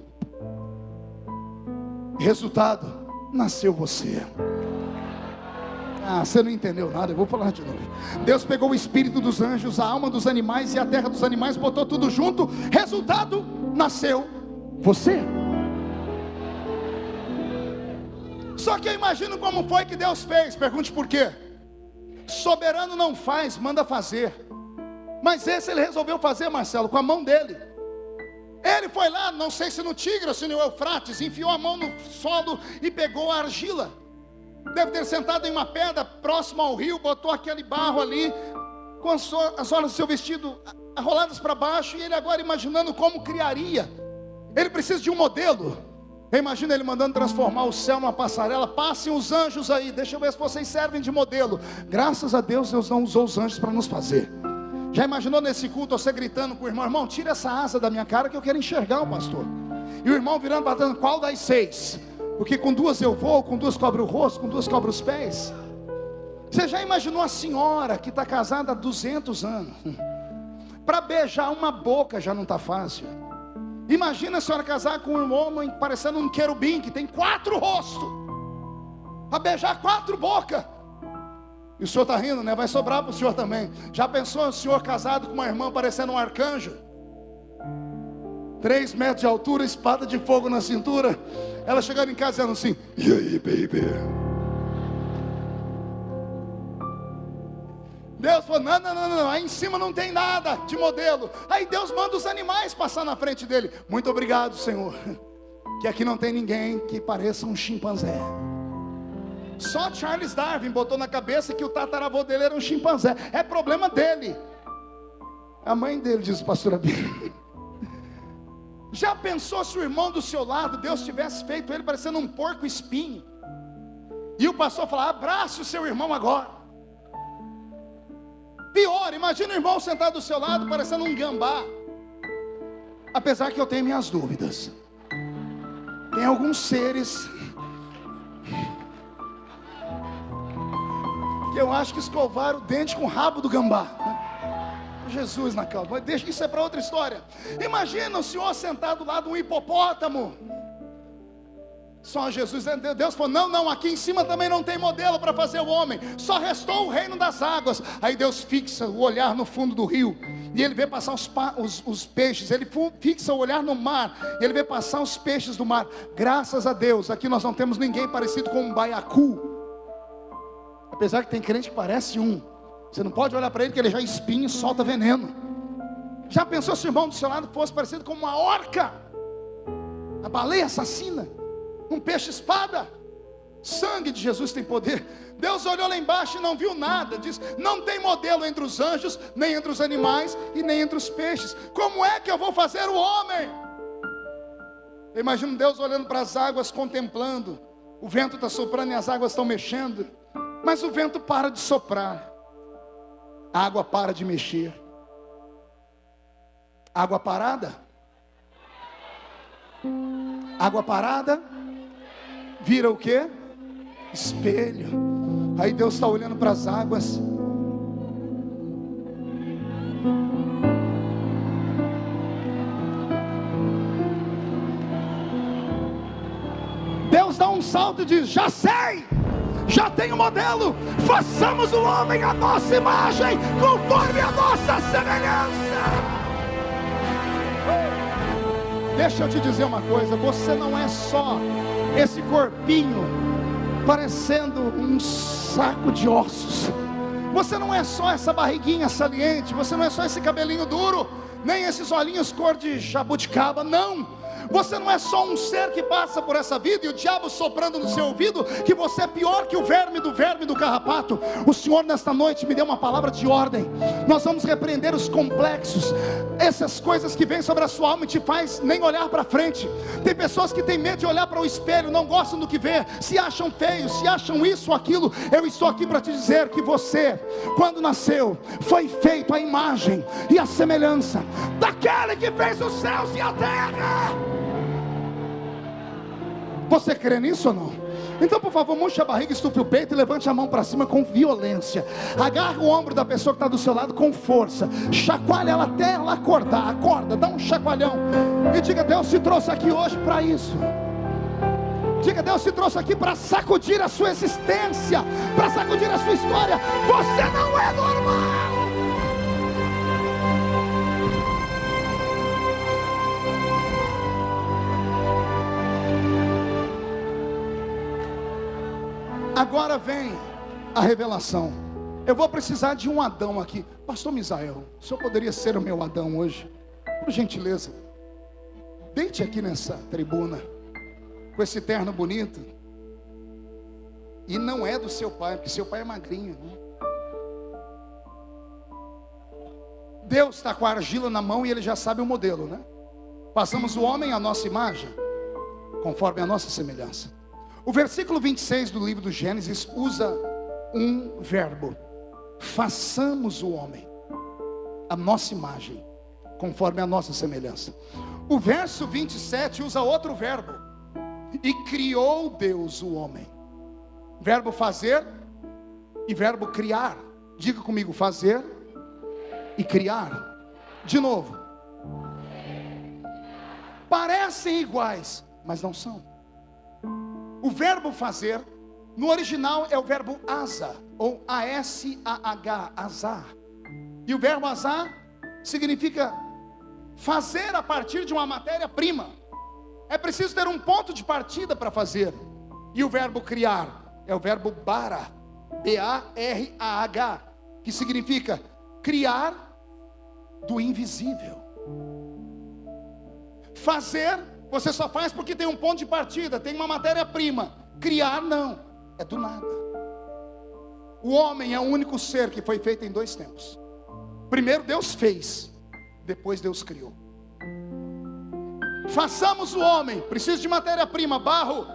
Resultado, nasceu você. Você não entendeu nada, eu vou falar de novo. Deus pegou o espírito dos anjos, a alma dos animais e a terra dos animais, botou tudo junto. Resultado, nasceu você. Só que eu imagino como foi que Deus fez. Pergunte por quê. Soberano não faz, manda fazer. Mas esse Ele resolveu fazer, Marcelo, com a mão dele. Ele foi lá, não sei se no Tigre ou se no Eufrates, enfiou a mão no solo e pegou a argila. Deve ter sentado em uma pedra próxima ao rio, botou aquele barro ali, com as orlas do seu vestido arroladas para baixo, e ele agora imaginando como criaria. Ele precisa de um modelo. Imagina ele mandando transformar o céu numa passarela. Passem os anjos aí, deixa eu ver se vocês servem de modelo. Graças a Deus, Deus não usou os anjos para nos fazer. Já imaginou nesse culto você gritando com o irmão: irmão, tira essa asa da minha cara que eu quero enxergar o pastor. E o irmão virando, batendo: qual das 6? Porque com 2 eu vou, com 2 cobre o rosto, com 2 cobre os pés. Você já imaginou a senhora que está casada há 200 anos? Para beijar uma boca já não está fácil. Imagina a senhora casar com um homem parecendo um querubim, que tem 4 rostos, para beijar 4 bocas. E o senhor está rindo, né? Vai sobrar para o senhor também. Já pensou o senhor casado com uma irmã parecendo um arcanjo? 3 metros de altura, espada de fogo na cintura. Ela chegando em casa dizendo assim: e aí, baby? Deus falou: não, aí em cima não tem nada de modelo. Aí Deus manda os animais passar na frente dele. Muito obrigado, Senhor, que aqui não tem ninguém que pareça um chimpanzé. Só Charles Darwin botou na cabeça que o tataravô dele era um chimpanzé. É problema dele. A mãe dele, diz o pastor Abílio. Já pensou se o irmão do seu lado, Deus tivesse feito ele parecendo um porco espinho, e o pastor falar: abrace o seu irmão agora? Pior, imagina o irmão sentado do seu lado parecendo um gambá. Apesar que eu tenho minhas dúvidas. Tem alguns seres que eu acho que escovaram o dente com o rabo do gambá. Jesus na causa, mas deixa, isso é para outra história. Imagina o senhor sentado lá de um hipopótamo. Só Jesus, Deus falou: não, aqui em cima também não tem modelo para fazer o homem, só restou o reino das águas. Aí Deus fixa o olhar no fundo do rio, e Ele vê passar os peixes. Ele fixa o olhar no mar, e Ele vê passar os peixes do mar. Graças a Deus, aqui nós não temos ninguém parecido com um baiacu. Apesar que tem crente que parece um. Você não pode olhar para ele que ele já espinha e solta veneno. Já pensou se o irmão do seu lado fosse parecido com uma orca, a baleia assassina, um peixe espada? Sangue de Jesus tem poder. Deus olhou lá embaixo e não viu nada. Diz: não tem modelo entre os anjos, nem entre os animais e nem entre os peixes. Como é que eu vou fazer o homem? Eu imagino Deus olhando para as águas, contemplando. O vento está soprando e as águas estão mexendo, mas o vento para de soprar, a água para de mexer. Água parada? Água parada vira o quê? Espelho. Aí Deus está olhando para as águas. salto e diz: já sei, já tenho modelo, façamos o homem à nossa imagem, conforme a nossa semelhança. Deixa eu te dizer uma coisa, você não é só esse corpinho parecendo um saco de ossos, você não é só essa barriguinha saliente, você não é só esse cabelinho duro, nem esses olhinhos cor de jabuticaba, não. Você não é só um ser que passa por essa vida e o diabo soprando no seu ouvido que você é pior que o verme do carrapato. O Senhor nesta noite me deu uma palavra de ordem. Nós vamos repreender os complexos, essas coisas que vêm sobre a sua alma e te faz nem olhar para frente. Tem pessoas que têm medo de olhar para o espelho, não gostam do que vê, se acham feios, se acham isso ou aquilo. Eu estou aqui para te dizer que você, quando nasceu, foi feito à imagem e à semelhança daquele que fez os céus e a terra. Você crê nisso ou não? Então, por favor, murche a barriga, estufe o peito e levante a mão para cima com violência. Agarre o ombro da pessoa que está do seu lado com força. Chacoalha ela até ela acordar. Acorda, dá um chacoalhão. E diga: Deus te trouxe aqui hoje para isso. Diga: Deus te trouxe aqui para sacudir a sua existência, para sacudir a sua história. Você não é normal. Agora vem a revelação. Eu vou precisar de um Adão aqui. Pastor Misael, o senhor poderia ser o meu Adão hoje? Por gentileza, deite aqui nessa tribuna, com esse terno bonito. E não é do seu pai, porque seu pai é magrinho, né? Deus está com a argila na mão e Ele já sabe o modelo, né? Passamos o homem à nossa imagem, conforme a nossa semelhança. O versículo 26 do livro do Gênesis usa um verbo: façamos o homem à nossa imagem, conforme a nossa semelhança. O verso 27 usa outro verbo: e criou Deus o homem. Verbo fazer e verbo criar. Diga comigo: fazer e criar. De novo. Parecem iguais, mas não são. O verbo fazer, no original é o verbo asa, ou A-S-A-H, azar. E o verbo azar significa fazer a partir de uma matéria-prima. É preciso ter um ponto de partida para fazer. E o verbo criar é o verbo bara, B-A-R-A-H, que significa criar do invisível. Fazer, você só faz porque tem um ponto de partida, tem uma matéria-prima. Criar não, é do nada. O homem é o único ser que foi feito em dois tempos. Primeiro Deus fez, depois Deus criou. Façamos o homem, preciso de matéria-prima, barro,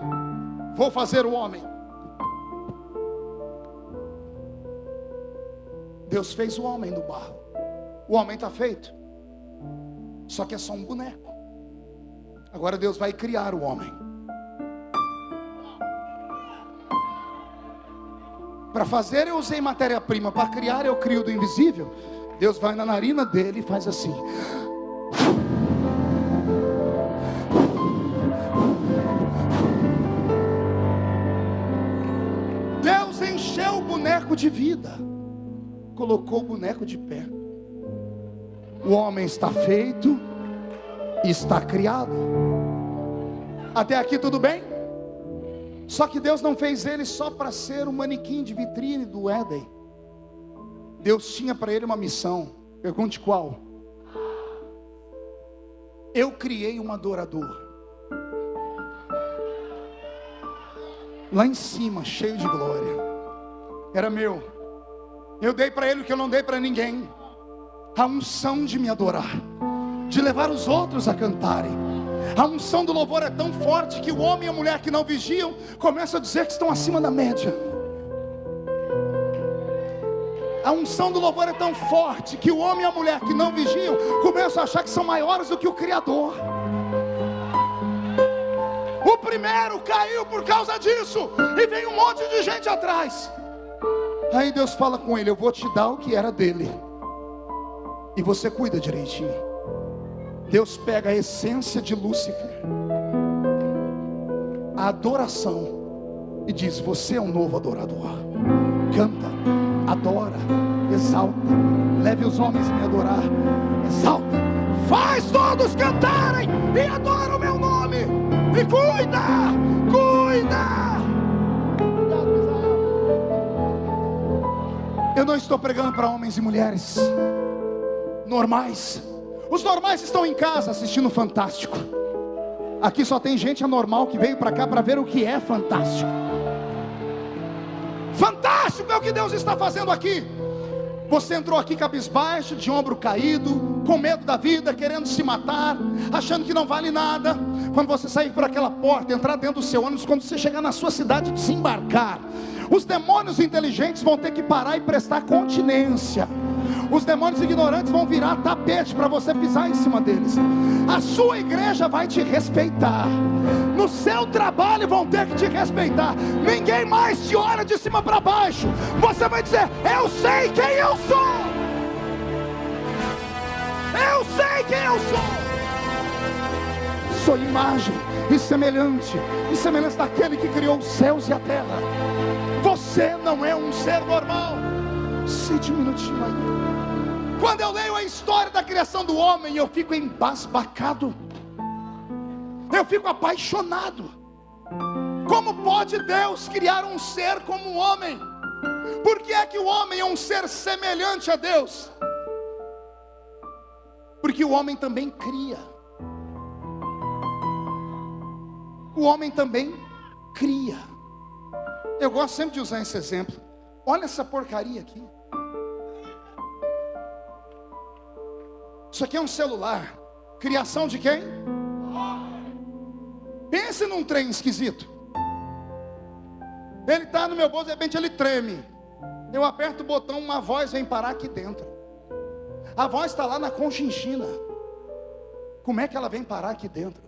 vou fazer o homem. Deus fez o homem no barro. O homem está feito, só que é só um boneco. Agora Deus vai criar o homem. Para fazer eu usei matéria-prima, para criar eu crio do invisível. Deus vai na narina dele e faz assim. Deus encheu o boneco de vida, colocou o boneco de pé. O homem está feito, está criado. Até aqui tudo bem? Só que Deus não fez ele só para ser um manequim de vitrine do Éden. Deus tinha para ele uma missão. Pergunte qual? Eu criei um adorador lá em cima, cheio de glória. Era meu. Eu dei para ele o que eu não dei para ninguém: a unção de me adorar, de levar os outros a cantarem. A unção do louvor é tão forte que o homem e a mulher que não vigiam começam a dizer que estão acima da média. A unção do louvor é tão forte que o homem e a mulher que não vigiam começam a achar que são maiores do que o Criador. O primeiro caiu por causa disso, e vem um monte de gente atrás. Aí Deus fala com ele: eu vou te dar o que era dele, e você cuida direitinho. Deus pega a essência de Lúcifer, a adoração, e diz: você é um novo adorador. Canta, adora, exalta, leve os homens a me adorar, exalta, faz todos cantarem e adora o meu nome, e cuida. Eu não estou pregando para homens e mulheres normais. Os normais estão em casa assistindo Fantástico. Aqui só tem gente anormal que veio para cá para ver o que é fantástico. Fantástico é o que Deus está fazendo aqui. Você entrou aqui cabisbaixo, de ombro caído, com medo da vida, querendo se matar, achando que não vale nada. Quando você sair por aquela porta, entrar dentro do seu ônibus, quando você chegar na sua cidade, desembarcar, os demônios inteligentes vão ter que parar e prestar continência. Os demônios ignorantes vão virar tapete para você pisar em cima deles. A sua igreja vai te respeitar. No seu trabalho vão ter que te respeitar. Ninguém mais te olha de cima para baixo. Você vai dizer: eu sei quem eu sou. Eu sei quem eu sou. Sou imagem e semelhante daquele que criou os céus e a terra. Você não é um ser normal. Sente um minutinho aí. Quando eu leio a história da criação do homem, eu fico embasbacado. Eu fico apaixonado. Como pode Deus criar um ser como o homem? Por que é que o homem é um ser semelhante a Deus? Porque o homem também cria. O homem também cria. Eu gosto sempre de usar esse exemplo. Olha essa porcaria aqui. Isso aqui é um celular. Criação de quem? Pense num trem esquisito. Ele está no meu bolso, de repente ele treme. Eu aperto o botão, uma voz vem parar aqui dentro. A voz está lá na Conchinchina. Como é que ela vem parar aqui dentro?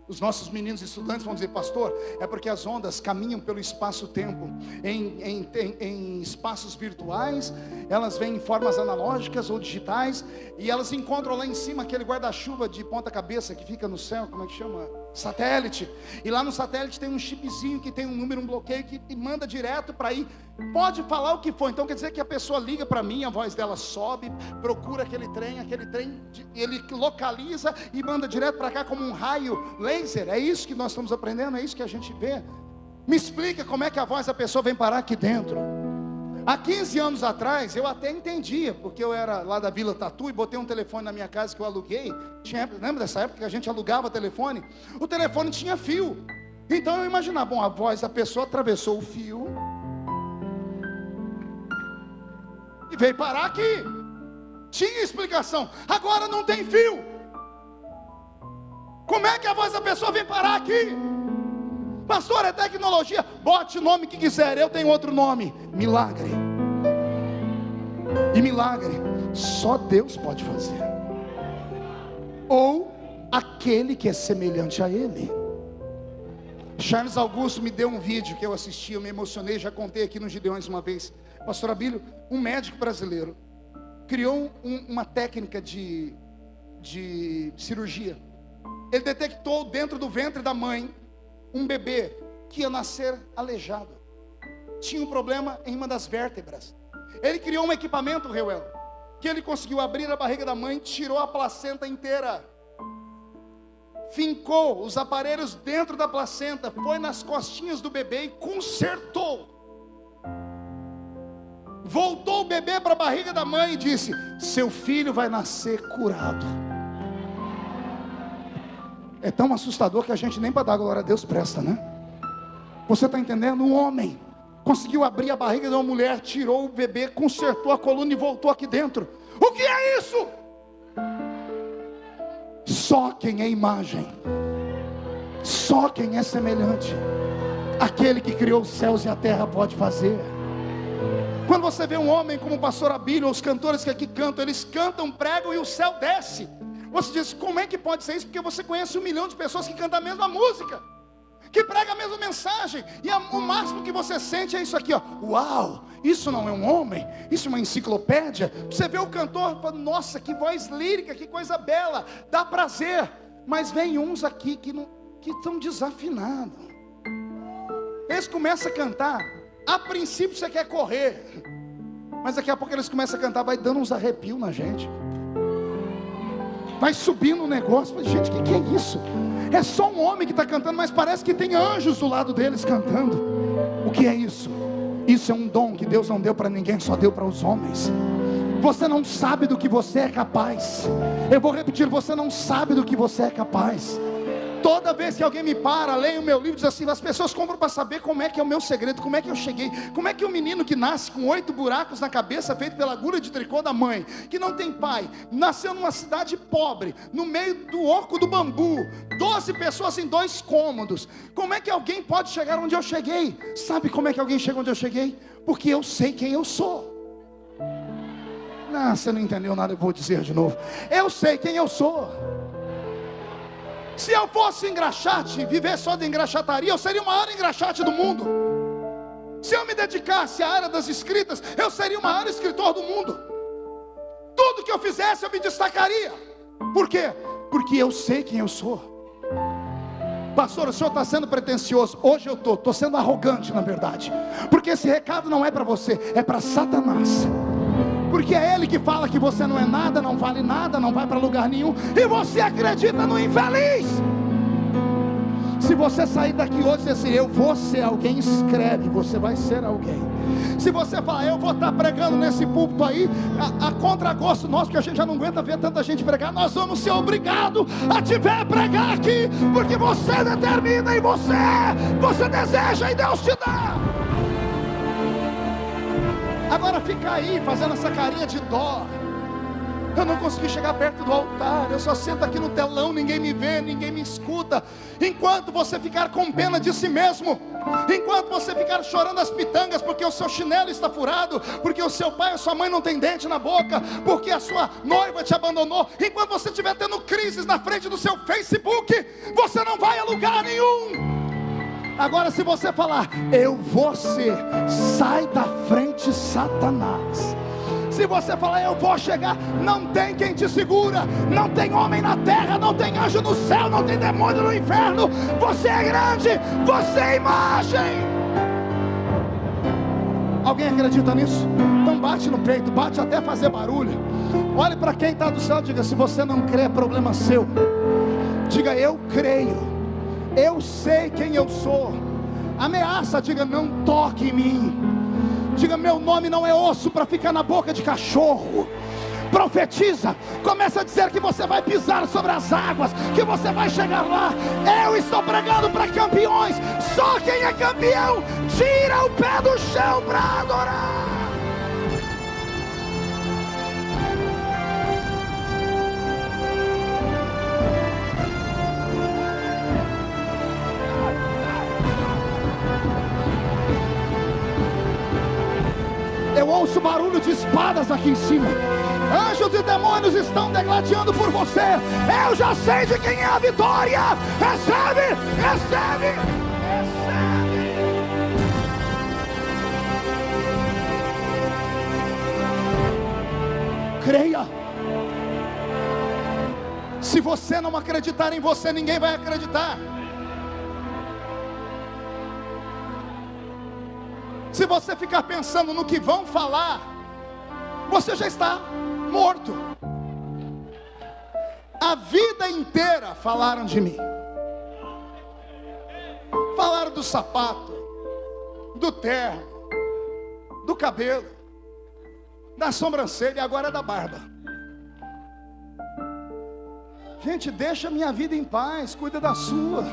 Os nossos meninos estudantes vão dizer: pastor, é porque as ondas caminham pelo espaço-tempo, em espaços virtuais, elas vêm em formas analógicas ou digitais, e elas encontram lá em cima aquele guarda-chuva de ponta cabeça que fica no céu, como é que chama? Satélite. E lá no satélite tem um chipzinho que tem um número, um bloqueio, que manda direto para aí. Pode falar o que for. Então quer dizer que a pessoa liga para mim, a voz dela sobe, procura aquele trem, ele localiza e manda direto para cá como um raio laser. É isso que nós estamos aprendendo, é isso que a gente vê. Me explica como é que a voz da pessoa vem parar aqui dentro. Há 15 anos atrás eu até entendia, porque eu era lá da Vila Tatu e botei um telefone na minha casa que eu aluguei. Lembra dessa época que a gente alugava telefone? O telefone tinha fio. Então eu imaginava, bom, a voz da pessoa atravessou o fio e veio parar aqui. Tinha explicação. Agora não tem fio. Como é que a voz da pessoa vem parar aqui? Pastor, é tecnologia. Bote o nome que quiser, eu tenho outro nome: milagre. E milagre só Deus pode fazer, ou aquele que é semelhante a Ele. Charles Augusto me deu um vídeo que eu assisti, eu me emocionei, já contei aqui no Gideões uma vez. Pastor Abílio, um médico brasileiro, criou uma técnica de cirurgia. Ele detectou dentro do ventre da mãe um bebê que ia nascer aleijado. Tinha um problema em uma das vértebras. Ele criou um equipamento, Reuel, que ele conseguiu abrir a barriga da mãe, tirou a placenta inteira, fincou os aparelhos dentro da placenta, foi nas costinhas do bebê e consertou. Voltou o bebê para a barriga da mãe e disse: seu filho vai nascer curado. É tão assustador que a gente nem para dar glória a Deus presta, né? Você está entendendo? Um homem conseguiu abrir a barriga de uma mulher, tirou o bebê, consertou a coluna e voltou aqui dentro. O que é isso? Só quem é imagem, só quem é semelhante, aquele que criou os céus e a terra pode fazer. Quando você vê um homem como o pastor Abílio, ou os cantores que aqui cantam, eles cantam, pregam e o céu desce. Você diz: como é que pode ser isso? Porque você conhece 1 milhão de pessoas que cantam a mesma música, que pregam a mesma mensagem, e o máximo que você sente é isso aqui, ó. Uau, isso não é um homem, isso é uma enciclopédia. Você vê o cantor, fala: nossa, que voz lírica, que coisa bela, dá prazer. Mas vem uns aqui que estão desafinados. Eles começam a cantar. A princípio você quer correr, mas daqui a pouco eles começam a cantar, vai dando uns arrepios na gente, vai subindo um negócio. Gente, o que é isso? É só um homem que está cantando, mas parece que tem anjos do lado deles cantando. O que é isso? Isso é um dom que Deus não deu para ninguém, só deu para os homens. Você não sabe do que você é capaz. Eu vou repetir, você não sabe do que você é capaz. Toda vez que alguém me para, leia o meu livro, diz assim, as pessoas compram para saber como é que é o meu segredo, como é que eu cheguei, como é que o menino que nasce com 8 buracos na cabeça, feito pela agulha de tricô da mãe, que não tem pai, nasceu numa cidade pobre, no meio do oco do bambu, 12 pessoas em 2 cômodos, como é que alguém pode chegar onde eu cheguei? Sabe como é que alguém chega onde eu cheguei? Porque eu sei quem eu sou. Não, você não entendeu nada, eu vou dizer de novo. Eu sei quem eu sou. Se eu fosse engraxate, viver só de engraxataria, eu seria o maior engraxate do mundo. Se eu me dedicasse à área das escritas, eu seria o maior escritor do mundo. Tudo que eu fizesse, eu me destacaria. Por quê? Porque eu sei quem eu sou. Pastor, o senhor está sendo pretensioso. Hoje eu estou sendo arrogante, na verdade. Porque esse recado não é para você, é para Satanás. Porque é ele que fala que você não é nada, não vale nada, não vai para lugar nenhum, e você acredita no infeliz. Se você sair daqui hoje e dizer assim, eu vou ser alguém, escreve, você vai ser alguém. Se você falar, eu vou estar pregando nesse púlpito aí, a contragosto nosso, porque a gente já não aguenta ver tanta gente pregar, nós vamos ser obrigados a te ver pregar aqui, porque você determina e você deseja e Deus te dá. Agora fica aí fazendo essa carinha de dó. Eu não consegui chegar perto do altar, eu só sento aqui no telão, ninguém me vê, ninguém me escuta. Enquanto você ficar com pena de si mesmo, enquanto você ficar chorando as pitangas porque o seu chinelo está furado, porque o seu pai ou sua mãe não tem dente na boca, porque a sua noiva te abandonou, enquanto você estiver tendo crises na frente do seu Facebook, você não vai a lugar nenhum. Agora se você falar, eu vou ser, sai da frente, Satanás. Se você falar, eu vou chegar, não tem quem te segura, não tem homem na terra, não tem anjo no céu, não tem demônio no inferno. Você é grande, você é imagem. Alguém acredita nisso? Então bate no peito, bate até fazer barulho. Olhe para quem está do céu e diga, se você não crê, é problema seu. Diga, eu creio, eu sei quem eu sou. Ameaça, diga, não toque em mim. Diga, meu nome não é osso para ficar na boca de cachorro. Profetiza, começa a dizer que você vai pisar sobre as águas, que você vai chegar lá. Eu estou pregando para campeões. Só quem é campeão tira o pé do chão para adorar. Eu ouço barulho de espadas aqui em cima. Anjos e demônios estão degladiando por você. Eu já sei de quem é a vitória. Recebe, recebe, recebe. Creia. Se você não acreditar em você, ninguém vai acreditar. Se você ficar pensando no que vão falar, você já está morto. A vida inteira falaram de mim. Falaram do sapato, do terno, do cabelo, da sobrancelha e agora da barba. Gente, deixa a minha vida em paz, cuida da sua.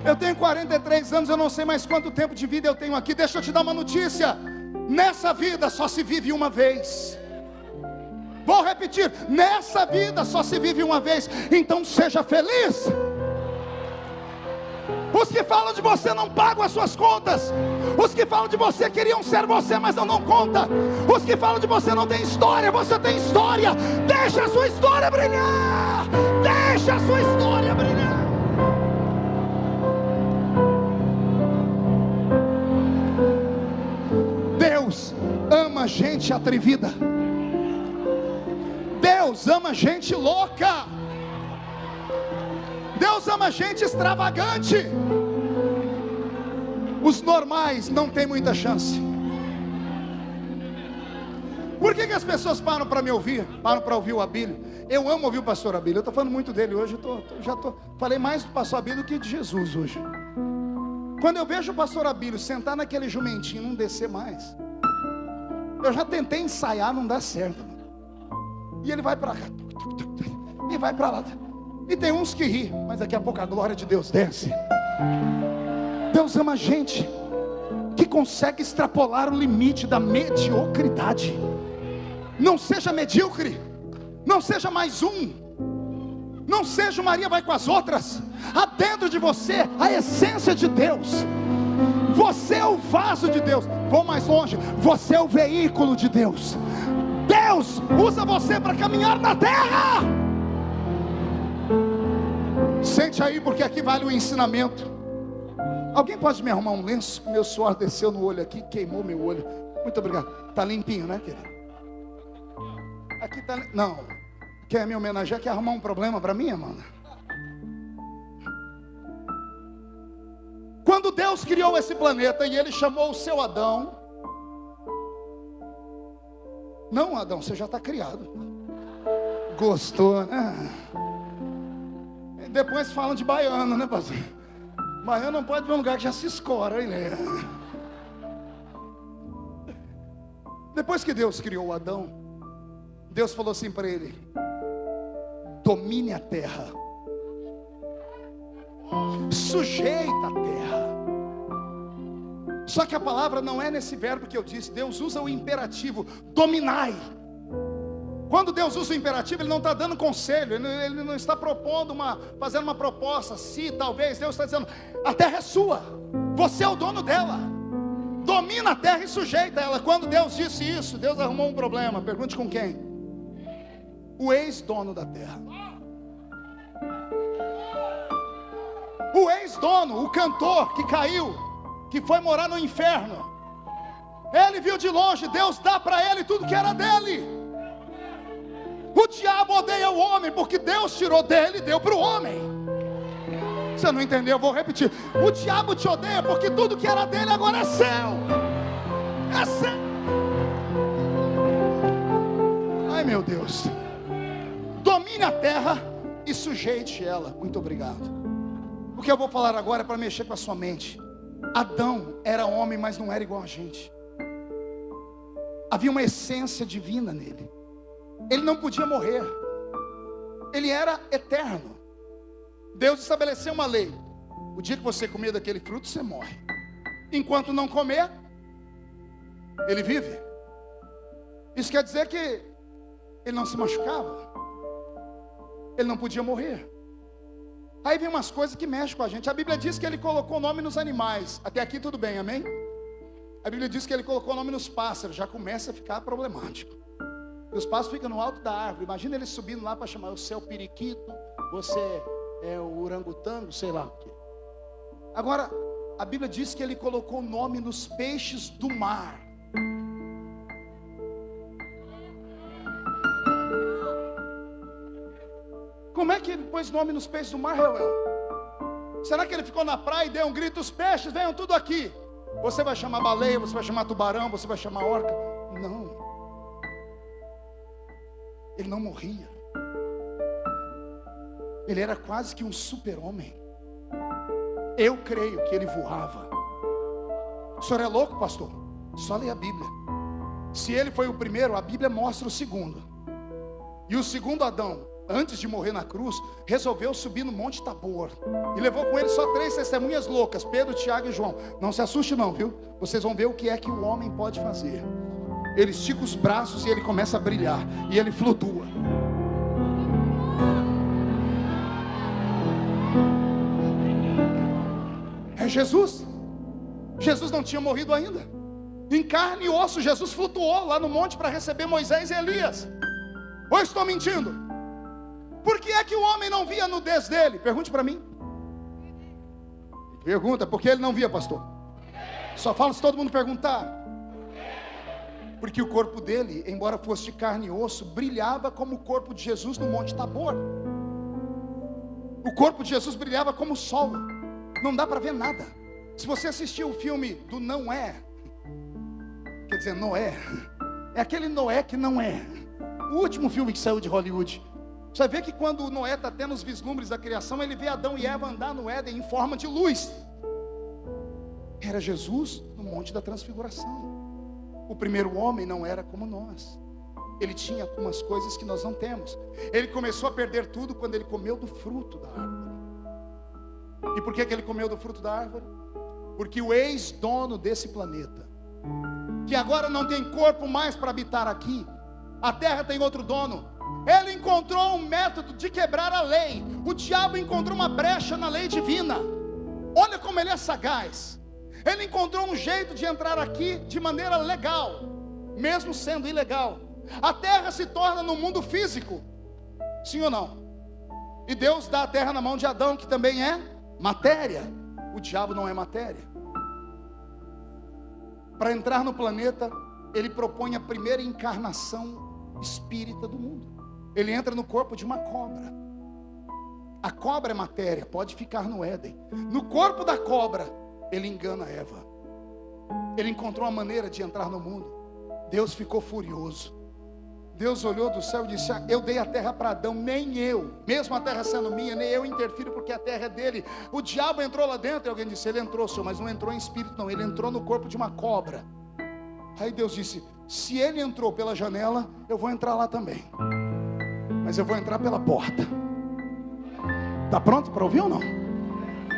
Eu tenho 43 anos, eu não sei mais quanto tempo de vida eu tenho aqui. Deixa eu te dar uma notícia. Nessa vida só se vive uma vez. Vou repetir, nessa vida só se vive uma vez. Então seja feliz. Os que falam de você não pagam as suas contas. Os que falam de você queriam ser você, mas não conta. Os que falam de você não tem história, você tem história. Deixa a sua história brilhar. Deixa a sua história brilhar. Deus ama gente atrevida. Deus ama gente louca. Deus ama gente extravagante. Os normais não têm muita chance. Por que as pessoas param para me ouvir? Param para ouvir o Abílio. Eu amo ouvir o pastor Abílio. Eu estou falando muito dele hoje. Falei mais do pastor Abílio do que de Jesus hoje. Quando eu vejo o pastor Abílio sentar naquele jumentinho, não descer mais. Eu já tentei ensaiar, não dá certo. E ele vai para cá. E vai para lá. E tem uns que ri, mas daqui a pouco a glória de Deus desce. Deus ama gente que consegue extrapolar o limite da mediocridade. Não seja medíocre. Não seja mais um. Não seja Maria vai com as outras. Há dentro de você a essência de Deus. Você é o vaso de Deus. Vou mais longe. Você é o veículo de Deus. Deus usa você para caminhar na terra. Sente aí, porque aqui vale o ensinamento. Alguém pode me arrumar um lenço? Meu suor desceu no olho aqui, queimou meu olho. Muito obrigado. Tá limpinho, né, querido? Aqui tá. Não. Quer me homenagear? Quer arrumar um problema para mim, Amanda? Quando Deus criou esse planeta e Ele chamou o seu Adão. Não, Adão, você já está criado. Gostou, né? E depois falam de baiano, né, pastor? Baiano não pode ver um lugar que já se escora, né? Depois que Deus criou o Adão, Deus falou assim para ele: domine a terra, sujeita a terra. Só que a palavra não é nesse verbo que eu disse. Deus usa o imperativo, dominai. Quando Deus usa o imperativo, Ele não está dando conselho, Ele não está fazendo uma proposta, se talvez. Deus está dizendo: a terra é sua, você é o dono dela, domina a terra e sujeita ela. Quando Deus disse isso, Deus arrumou um problema. Pergunte com quem? O ex-dono da terra. O ex-dono, o cantor que caiu, que foi morar no inferno. Ele viu de longe, Deus dá para ele tudo que era dele. O diabo odeia o homem, porque Deus tirou dele e deu para o homem. Você não entendeu? Eu vou repetir. O diabo te odeia porque tudo que era dele agora é seu. É seu. Ai, meu Deus. Domine a terra e sujeite ela. Muito obrigado. O que eu vou falar agora é para mexer com a sua mente. Adão era homem, mas não era igual a gente. Havia uma essência divina nele. Ele não podia morrer. Ele era eterno. Deus estabeleceu uma lei: o dia que você comer daquele fruto, você morre. Enquanto não comer, ele vive. Isso quer dizer que ele não se machucava. Ele não podia morrer. Aí vem umas coisas que mexem com a gente. A Bíblia diz que ele colocou o nome nos animais. Até aqui tudo bem, amém? A Bíblia diz que ele colocou o nome nos pássaros. Já começa a ficar problemático. Os pássaros ficam no alto da árvore. Imagina ele subindo lá para chamar: você é o periquito, você é o orangotango, sei lá o quê. Agora, a Bíblia diz que ele colocou o nome nos peixes do mar. Como é que ele pôs nome nos peixes do mar, Reuel? Será que ele ficou na praia e deu um grito: os peixes, venham tudo aqui? Você vai chamar baleia, você vai chamar tubarão, você vai chamar orca? Não. Ele não morria. Ele era quase que um super-homem. Eu creio que ele voava. O senhor é louco, pastor? Só lê a Bíblia. Se ele foi o primeiro, a Bíblia mostra o segundo. E o segundo Adão, antes de morrer na cruz, resolveu subir no Monte Tabor. E levou com ele só 3 testemunhas loucas: Pedro, Tiago e João. Não se assuste não, viu? Vocês vão ver o que é que o homem pode fazer. Ele estica os braços e ele começa a brilhar. E ele flutua. É Jesus. Jesus não tinha morrido ainda. Em carne e osso, Jesus flutuou lá no monte para receber Moisés e Elias. Ou estou mentindo? Por que é que o homem não via a nudez dele? Pergunte para mim. Pergunta, por que ele não via, pastor? Só fala se todo mundo perguntar. Porque o corpo dele, embora fosse de carne e osso, brilhava como o corpo de Jesus no Monte Tabor. O corpo de Jesus brilhava como o sol. Não dá para ver nada. Se você assistiu o filme do Noé, quer dizer, Noé, é aquele Noé que não é. O último filme que saiu de Hollywood. Você vê que quando o Noé está tendo os vislumbres da criação, ele vê Adão e Eva andar no Éden em forma de luz. Era Jesus no Monte da Transfiguração. O primeiro homem não era como nós. Ele tinha algumas coisas que nós não temos. Ele começou a perder tudo quando ele comeu do fruto da árvore. E por que ele comeu do fruto da árvore? Porque o ex-dono desse planeta, que agora não tem corpo mais para habitar aqui, a terra tem outro dono. Ele encontrou um método de quebrar a lei. O diabo encontrou uma brecha na lei divina. Olha como ele é sagaz. Ele encontrou um jeito de entrar aqui de maneira legal, mesmo sendo ilegal. A terra se torna no mundo físico, sim ou não? E Deus dá a terra na mão de Adão, que também é matéria. O diabo não é matéria. Para entrar no planeta, ele propõe a primeira encarnação espírita do mundo. Ele entra no corpo de uma cobra. A cobra é matéria, pode ficar no Éden. No corpo da cobra, ele engana Eva. Ele encontrou uma maneira de entrar no mundo. Deus ficou furioso. Deus olhou do céu e disse: eu dei a terra para Adão, nem eu, mesmo a terra sendo minha, nem eu interfiro, porque a terra é dele. O diabo entrou lá dentro. E alguém disse: ele entrou, senhor, mas não entrou em espírito não, ele entrou no corpo de uma cobra. Aí Deus disse: se ele entrou pela janela, eu vou entrar lá também, mas eu vou entrar pela porta. Está pronto para ouvir ou não?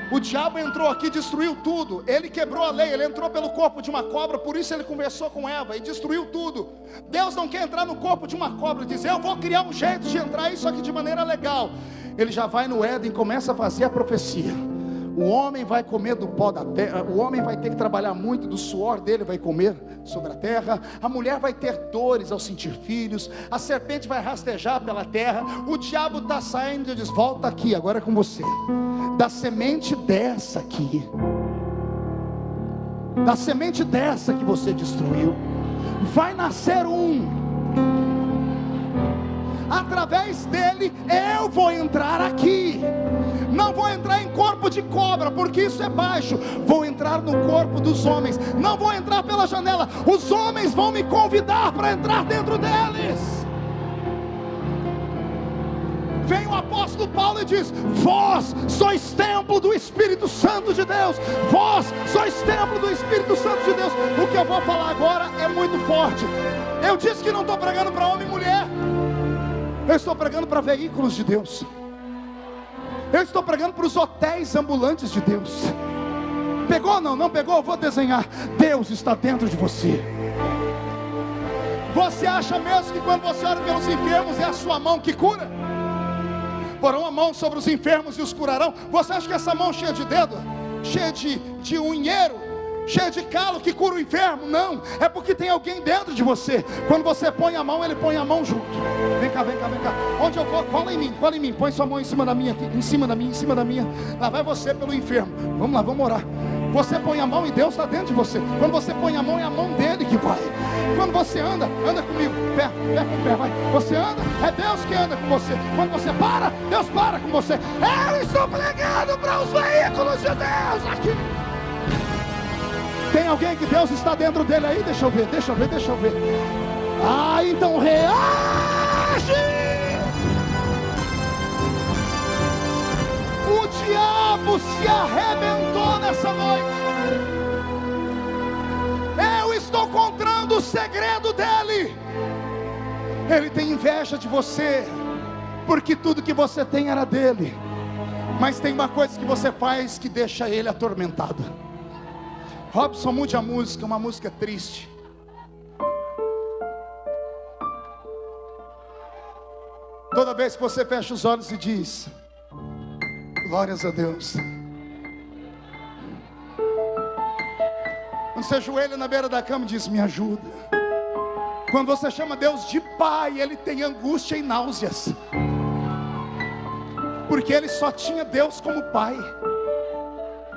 O diabo entrou aqui, destruiu tudo. Ele quebrou a lei, ele entrou pelo corpo de uma cobra. Por isso ele conversou com Eva e destruiu tudo. Deus não quer entrar no corpo de uma cobra e dizer: eu vou criar um jeito de entrar isso aqui de maneira legal. Ele já vai no Éden e começa a fazer a profecia. O homem vai comer do pó da terra. O homem vai ter que trabalhar muito, do suor dele vai comer sobre a terra. A mulher vai ter dores ao sentir filhos. A serpente vai rastejar pela terra. O diabo está saindo e diz: volta aqui, agora é com você. Da semente dessa aqui, da semente dessa que você destruiu, vai nascer um. Através dele eu vou entrar aqui. Não vou entrar em corpo de cobra, porque isso é baixo. Vou entrar no corpo dos homens. Não vou entrar pela janela. Os homens vão me convidar para entrar dentro deles. Vem o apóstolo Paulo e diz: vós sois templo do Espírito Santo de Deus. Vós sois templo do Espírito Santo de Deus. O que eu vou falar agora é muito forte. Eu disse que não estou pregando para homem e mulher. Eu estou pregando para veículos de Deus. Eu estou pregando para os hotéis ambulantes de Deus. Pegou ou não? Não pegou? Eu vou desenhar. Deus está dentro de você. Você acha mesmo que quando você ora pelos enfermos é a sua mão que cura? Porão a mão sobre os enfermos e os curarão. Você acha que essa mão cheia de dedo, cheia de unheiro, cheia de calo que cura o enfermo? Não, é porque tem alguém dentro de você. Quando você põe a mão, ele põe a mão junto. Vem cá, vem cá, vem cá. Onde eu vou? Cola em mim. Põe sua mão em cima da minha aqui, em cima da minha. Lá vai você pelo enfermo. Vamos lá, vamos orar. Você põe a mão e Deus está dentro de você. Quando você põe a mão, é a mão dele que vai. Quando você anda comigo, pé com pé, vai. Você anda, é Deus que anda com você. Quando você para, Deus para com você. Eu estou pregando para os veículos de Deus aqui. Tem alguém que Deus está dentro dele aí? Deixa eu ver. Ah, então reage. O diabo se arrebentou nessa noite. Eu estou contando o segredo dele. Ele tem inveja de você, porque tudo que você tem era dele. Mas tem uma coisa que você faz que deixa ele atormentado. Robson, mude a música, uma música triste. Toda vez que você fecha os olhos e diz: glórias a Deus. Quando você ajoelha na beira da cama e diz: me ajuda. Quando você chama Deus de Pai, Ele tem angústia e náuseas, porque Ele só tinha Deus como Pai.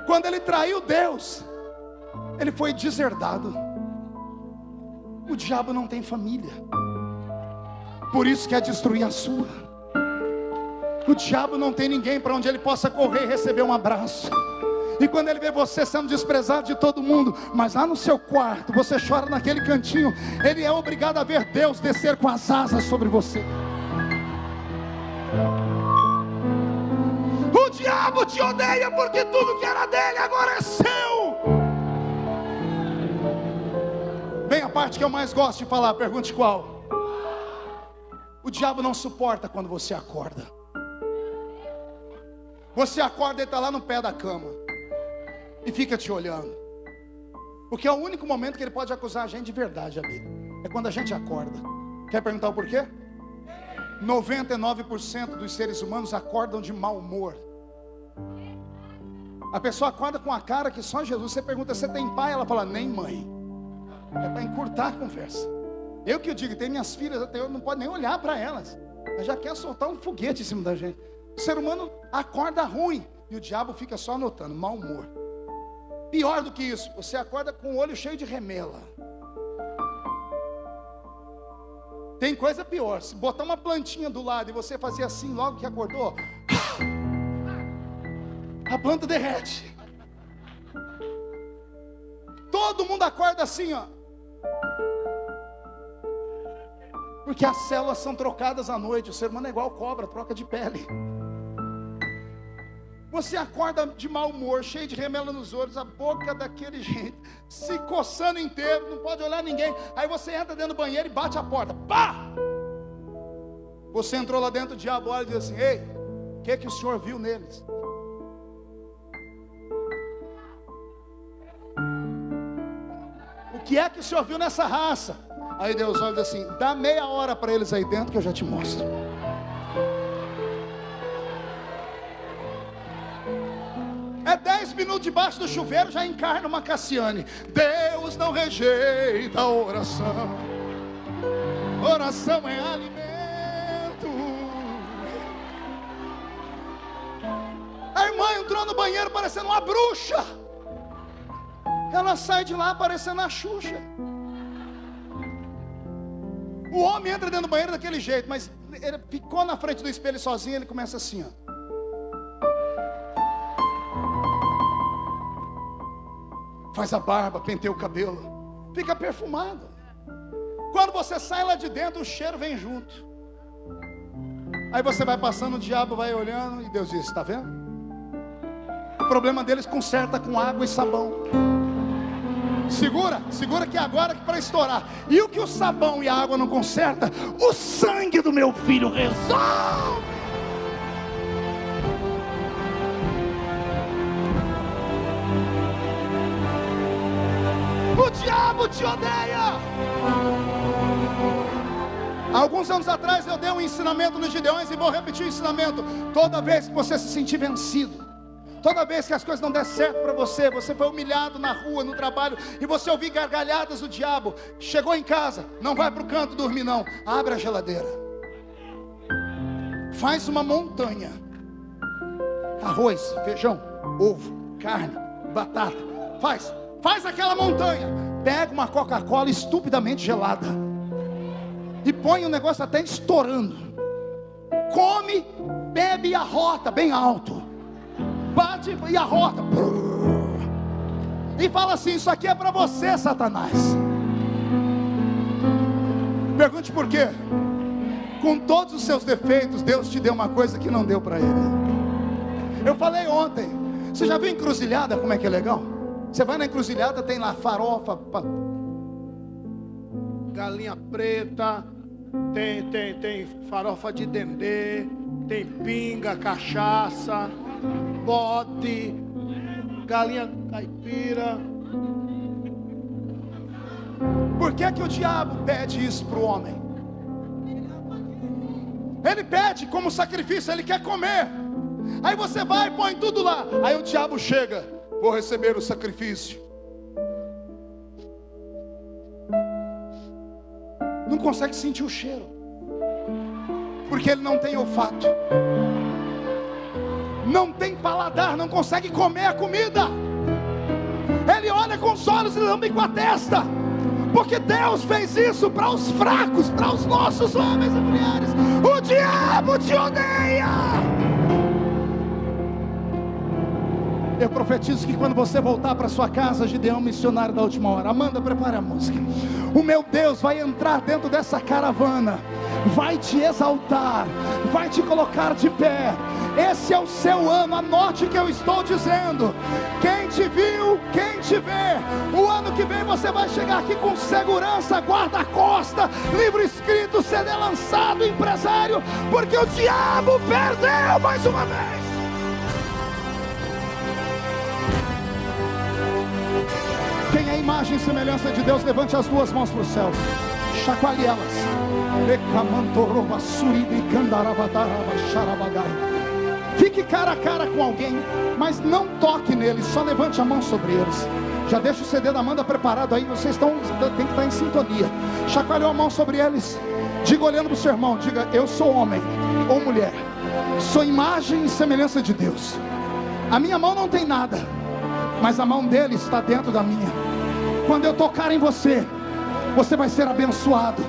Quando Ele traiu Deus, Ele foi deserdado. O diabo não tem família, por isso quer destruir a sua. O diabo não tem ninguém para onde ele possa correr e receber um abraço. E quando ele vê você sendo desprezado de todo mundo, mas lá no seu quarto, você chora naquele cantinho, ele é obrigado a ver Deus descer com as asas sobre você. O diabo te odeia porque tudo que era dele agora é seu. Vem a parte que eu mais gosto de falar, pergunte qual. O diabo não suporta quando você acorda. Você acorda e está lá no pé da cama e fica te olhando, porque é o único momento que ele pode acusar a gente de verdade, amigo. É quando a gente acorda. Quer perguntar o porquê? 99% dos seres humanos acordam de mau humor. A pessoa acorda com a cara que só Jesus. Você pergunta, você tem pai? Ela fala, nem mãe. É para encurtar a conversa. Eu que eu digo, tem minhas filhas, eu não pode nem olhar para elas. Ela já quer soltar um foguete em cima da gente. O ser humano acorda ruim e o diabo fica só anotando, mau humor. Pior do que isso, você acorda com o olho cheio de remela. Tem coisa pior, se botar uma plantinha do lado e você fazer assim logo que acordou, a planta derrete. Todo mundo acorda assim, ó. Porque as células são trocadas à noite. O ser humano é igual cobra, troca de pele. Você acorda de mau humor, cheio de remela nos olhos, a boca daquele jeito, se coçando inteiro, não pode olhar ninguém. Aí você entra dentro do banheiro e bate a porta. Pá! Você entrou lá dentro, o diabo olha e diz assim, ei, o que o senhor viu neles? O que é que o senhor viu nessa raça? Aí Deus olha e diz assim, dá meia hora para eles aí dentro que eu já te mostro. É 10 minutos debaixo do chuveiro, já encarna uma Cassiane. Deus não rejeita a oração. Oração é alimento. A irmã entrou no banheiro parecendo uma bruxa. Ela sai de lá parecendo a Xuxa. O homem entra dentro do banheiro daquele jeito, mas ele ficou na frente do espelho sozinho, ele começa assim, ó. Faz a barba, penteia o cabelo, fica perfumado. Quando você sai lá de dentro, o cheiro vem junto. Aí você vai passando, o diabo vai olhando e Deus diz, está vendo? O problema deles conserta com água e sabão. Segura que é agora que para estourar. E o que o sabão e a água não conserta, o sangue do meu filho resolve. O diabo te odeia. Alguns anos atrás eu dei um ensinamento nos Gideões e vou repetir o ensinamento. Toda vez que você se sentir vencido, toda vez que as coisas não der certo para você, você foi humilhado na rua, no trabalho, e você ouvir gargalhadas do diabo, chegou em casa, não vai para o canto dormir não, abre a geladeira, faz uma montanha, arroz, feijão, ovo, carne, batata, faz aquela montanha, pega uma Coca-Cola estupidamente gelada, e põe o negócio até estourando, come, bebe e arrota bem alto, bate e arrota, e fala assim, isso aqui é para você, Satanás. Pergunte por quê? Com todos os seus defeitos, Deus te deu uma coisa que não deu para ele. Eu falei ontem, você já viu encruzilhada, como é que é legal? Você vai na encruzilhada, tem lá farofa, galinha preta, tem farofa de dendê, tem pinga, cachaça, bode, galinha caipira. Por que o diabo pede isso para o homem? Ele pede como sacrifício, ele quer comer. Aí você vai e põe tudo lá. Aí o diabo chega, vou receber o sacrifício. Não consegue sentir o cheiro, porque ele não tem olfato, não tem paladar, não consegue comer a comida. Ele olha com os olhos e lambe com a testa, porque Deus fez isso para os fracos, para os nossos homens e mulheres. O diabo te odeia. Eu profetizo que quando você voltar para sua casa, Gideão missionário da última hora, Amanda, prepare a música. O meu Deus vai entrar dentro dessa caravana, vai te exaltar, vai te colocar de pé. Esse é o seu ano, anote o que eu estou dizendo. Quem te viu, quem te vê, o ano que vem você vai chegar aqui com segurança, guarda-costa, livro escrito, CD lançado, empresário, porque o diabo perdeu mais uma vez. Quem é a imagem e semelhança de Deus, levante as duas mãos para o céu, chacoalhe elas. Fique cara a cara com alguém, mas não toque neles, só levante a mão sobre eles. Já deixa o CD da Amanda preparado aí, vocês tem que estar em sintonia. Chacoalhou a mão sobre eles, diga olhando para o seu irmão, diga: eu sou homem ou mulher, sou imagem e semelhança de Deus. A minha mão não tem nada, mas a mão dele está dentro da minha. Quando eu tocar em você, você vai ser abençoado,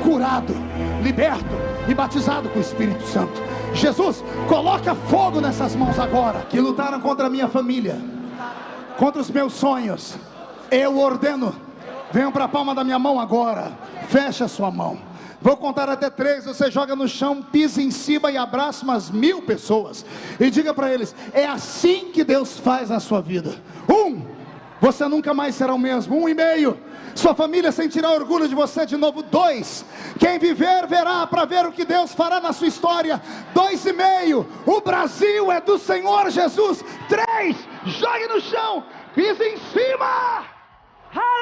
curado, liberto e batizado com o Espírito Santo. Jesus, coloca fogo nessas mãos agora, que lutaram contra a minha família, contra os meus sonhos. Eu ordeno, venham para a palma da minha mão agora. Feche a sua mão. Vou contar até 3, você joga no chão, pisa em cima e abraça umas 1000 pessoas. E diga para eles: é assim que Deus faz na sua vida. 1, você nunca mais será o mesmo. 1,5, sua família sentirá orgulho de você de novo. 2, quem viver verá para ver o que Deus fará na sua história. 2,5, o Brasil é do Senhor Jesus. 3, jogue no chão, pisa em cima.